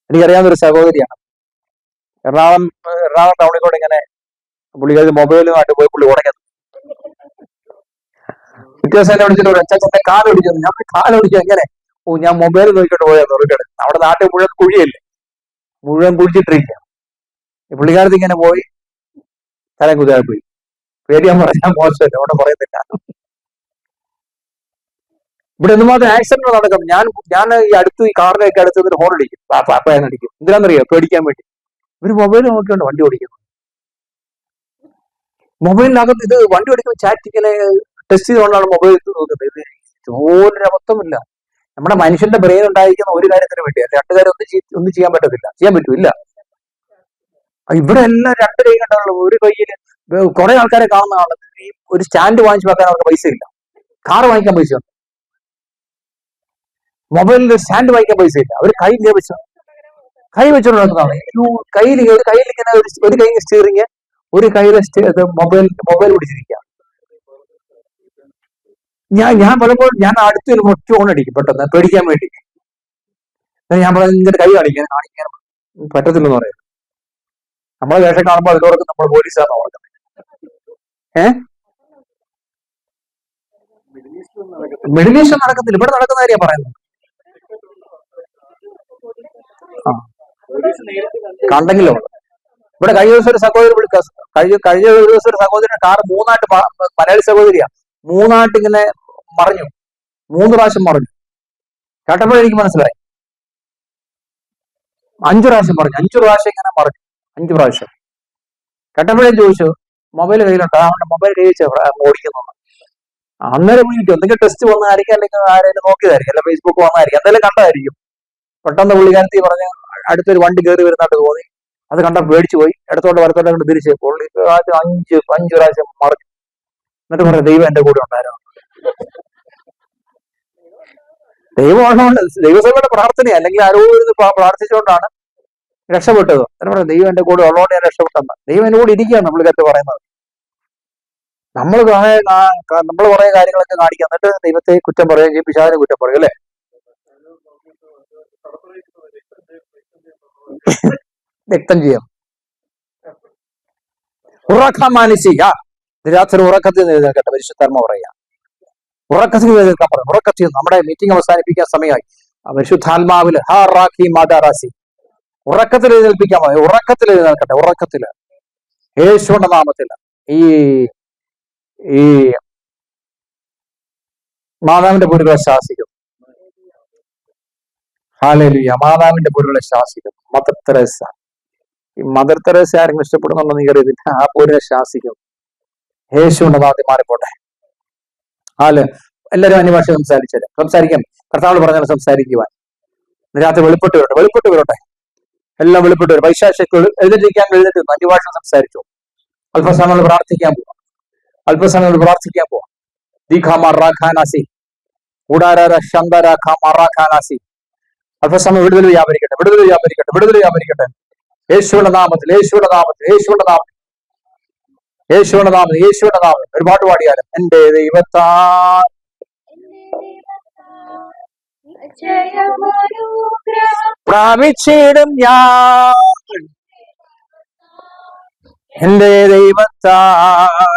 എനിക്കറിയാവുന്ന ഒരു സഹോദരിയാണ്. എറണാകുളം ടൗണിൽ കൂടെ ഇങ്ങനെ പുള്ളിക്കാരി മൊബൈലുമായിട്ട് പോയി പുള്ളി ഉടങ്ങി. വ്യത്യാസം എന്നെ വിളിച്ചിട്ട് പറയാം, അച്ഛൻ്റെ കാലൊടിച്ചു. ഞാൻ കാലൊടിച്ചു എങ്ങനെ? ഞാൻ മൊബൈൽ നോക്കിയിട്ട് പോയാൽ ഉറക്കട്. നമ്മുടെ നാട്ടിൽ മുഴുവൻ കുഴിയല്ലേ, മുഴുവൻ കുഴിച്ചിട്ടിരിക്കുക. പുള്ളിക്കാരത്ത് ഇങ്ങനെ പോയി തല കുതിരായി പോയി. പേടിയാൻ പറഞ്ഞാൽ മോശമല്ല, അവിടെ പറയത്തില്ല. ഇവിടെ എന്തുമാത്രം ആക്സിഡന്റ് നടക്കും. ഞാൻ ഈ അടുത്ത് ഈ കാറിനൊക്കെ അടുത്ത് ഹോൺ അടിക്കും, പാപ്പായടിക്കും. എന്തിനാണെന്നറിയോ? പേടിക്കാൻ വേണ്ടി. ഇവര് മൊബൈൽ നോക്കിയോണ്ട് വണ്ടി ഓടിക്കുന്നു. മൊബൈലിനകത്ത് ഇത് വണ്ടി ഓടിക്കുമ്പോൾ ചാറ്റിങ്ങനെ ടെസ്റ്റ് ചെയ്തുകൊണ്ടാണ് മൊബൈൽ നോക്കുന്നത്. ഇത് ജോലൊരു അബദ്ധമില്ല. നമ്മുടെ മനുഷ്യന്റെ ബ്രെയിൻ ഉണ്ടായിരിക്കുന്ന ഒരു കാര്യത്തിന് വേണ്ടിയല്ല. രണ്ടു കാര്യം ഒന്നും ചെയ്യാൻ പറ്റത്തില്ല. ചെയ്യാൻ പറ്റൂല്ല. ഇവിടെ എല്ലാം രണ്ട് കൈ കണ്ടുള്ളൂ. ഒരു കയ്യിൽ കുറെ ആൾക്കാരെ കാണുന്ന ആള് ഒരു സ്റ്റാൻഡ് വാങ്ങിച്ചു വെക്കാൻ അവർക്ക് പൈസ ഇല്ല. കാർ വാങ്ങിക്കാൻ പൈസ ഉണ്ട്. മൊബൈലിൽ സ്റ്റാൻഡ് വാങ്ങിക്കാൻ പൈസ ഇല്ല. അവർ കൈ വെച്ചോണ്ട് നടക്കുന്നതാണ്. കയ്യിൽ ഇങ്ങനെ ഒരു കൈ സ്റ്റിയറിങ്, ഒരു കയ്യിലെ മൊബൈൽ പിടിച്ചിരിക്കുക. ഞാൻ പലപ്പോഴും ഞാൻ അടുത്തൊരു ഒറ്റ ഓൺ അടിക്കും പെട്ടെന്ന്, പേടിക്കാൻ വേണ്ടി. ഞാൻ പറഞ്ഞ ഇങ്ങനെ കൈ കാണിക്കാൻ പറ്റത്തില്ലെന്ന് പറയാം. നമ്മളെ വേഷം കാണുമ്പോൾ അതിനോടൊക്കെ നമ്മൾ പോലീസാണ് ഓർക്കുന്നത്. മിഡിൽ ഈസ്റ്റ് നടക്കത്തില്ല, ഇവിടെ നടക്കുന്ന കാര്യം പറയുന്നത്. കണ്ടെങ്കിലോ ഇവിടെ കഴിഞ്ഞ ദിവസം ഒരു സഹോദരി കഴിഞ്ഞ ദിവസം ഒരു സഹോദരിയുടെ കാർ മൂന്നായിട്ട്, മലയാളി സഹോദരിയാ, മൂന്നായിട്ട് ഇങ്ങനെ മറിഞ്ഞു. 3 പ്രാവശ്യം മറിഞ്ഞു. കേട്ടപ്പോഴേ എനിക്ക് മനസ്സിലായി. 5 പ്രാവശ്യം പറഞ്ഞു. 5 പ്രാവശ്യം ഇങ്ങനെ മറിഞ്ഞു. 5 പ്രാവശ്യം കേട്ടപ്പോഴേ ചോദിച്ചു, മൊബൈൽ കയ്യിലുണ്ടോ? അവന്റെ മൊബൈൽ കയ്യിൽ ഓടിക്കുന്നു. അന്നേരം വിളിക്കും. എന്തെങ്കിലും ടെസ്റ്റ് വന്നതായിരിക്കും, അല്ലെങ്കിൽ ആരെങ്കിലും നോക്കിയതായിരിക്കും, അല്ല ഫേസ്ബുക്ക് വന്നതായിരിക്കും, എന്തെങ്കിലും കണ്ടതായിരിക്കും. പെട്ടെന്ന് പുള്ളിക്കാരത്തി പറഞ്ഞ് അടുത്തൊരു വണ്ടി കയറി വരുന്നതായിട്ട് തോന്നി. അത് കണ്ട പേടിച്ചു പോയി. ഇടത്തോട്ട് വലത്തോട്ട് കൊണ്ട് തിരിച്ച് പുള്ളി 5 പ്രാവശ്യം മറിഞ്ഞു. എന്നിട്ട് പറഞ്ഞു, ദൈവം എന്റെ കൂടെ ഉണ്ടായിരുന്നു. ദൈവമാണോണ്ട് ദൈവസഭയുടെ പ്രാർത്ഥന അല്ലെങ്കിൽ ആരോഗ്യം പ്രാർത്ഥിച്ചുകൊണ്ടാണ് രക്ഷപ്പെട്ടത്. എന്നിട്ട് പറഞ്ഞു, ദൈവം എന്റെ കൂടെ ഉള്ളതുകൊണ്ട് ഞാൻ രക്ഷപ്പെട്ടെന്ന്. ദൈവം എന്റെ കൂടെ ഇരിക്കുകയാണ് പുള്ളിക്കാരത്ത് പറയുന്നത്. നമ്മൾ കുറെ കാര്യങ്ങളൊക്കെ കാണിക്കുക, എന്നിട്ട് ദൈവത്തെ കുറ്റം പറയുകയും ചെയ്യും, പിശാചിനെ കുറ്റം പറയും. അല്ലേ? വ്യക്തം ചെയ്യാം. ഉറക്കം മാനസിക രാത്രി ഉറക്കത്തിൽ എഴുന്നേൽക്കട്ടെ. പരിശുദ്ധാത്മ പറയാം, ഉറക്കത്തിൽ എഴുന്നേൽക്കാൻ പറയും. ഉറക്കത്തിൽ നമ്മുടെ മീറ്റിംഗ് അവസാനിപ്പിക്കാൻ സമയമായി. പരിശുദ്ധാത്മാവില് ഹാറാഖി മാതാറാസി ഉറക്കത്തിൽ എഴുന്നേൽപ്പിക്കാൻ പറയും. ഉറക്കത്തിൽ എഴുന്നേൽക്കട്ടെ. ഉറക്കത്തില് യേശുവിന്റെ നാമത്തില് ഈ മാതാവിന്റെ പൊരുകളെ ശാസിക്കും. ഹല്ലേലൂയ. മാതാവിന്റെ പൊരുകളെ ശാസിക്കും. മദർ തെരേസ, ഈ മദർ തെരേസ ആരെങ്കിലും ഇഷ്ടപ്പെടുന്നുണ്ടോ എന്ന് എനിക്കറിയത്തില്ല. ആ പൊരുളെ ശാസിക്കും. യേശുവിന്റെ നാമത്തിൽ മാറിപ്പോട്ടെ. എല്ലാവരും അന്യഭാഷ സംസാരിക്കാം. കർത്താവ് പറഞ്ഞാൽ സംസാരിക്കുവാൻ രാത്രി വെളിപ്പെട്ട് വരട്ടെ. എല്ലാം വെളിപ്പെട്ട് വരും. പൈശാചികൾ എഴുന്നേറ്റിരിക്കാൻ അന്യഭാഷ സംസാരിച്ചു. അല്പസമയം പ്രാർത്ഥിക്കാൻ പോവാം. ദീഖാമാറാഖാനാസി ഉടാരാ ശന്തരാഖാമാറാഖാനാസി. അല്പസമയം വിടുതൽ വ്യാപരിക്കട്ടെ. യേശുവിന്റെ നാമത്തിൽ ഒരു പാട്ട് പാടിയാലും എന്റെ ദൈവത്താൽ പ്രാപിച്ചിടും ഞാൻ, എന്റെ ദൈവത്താൽ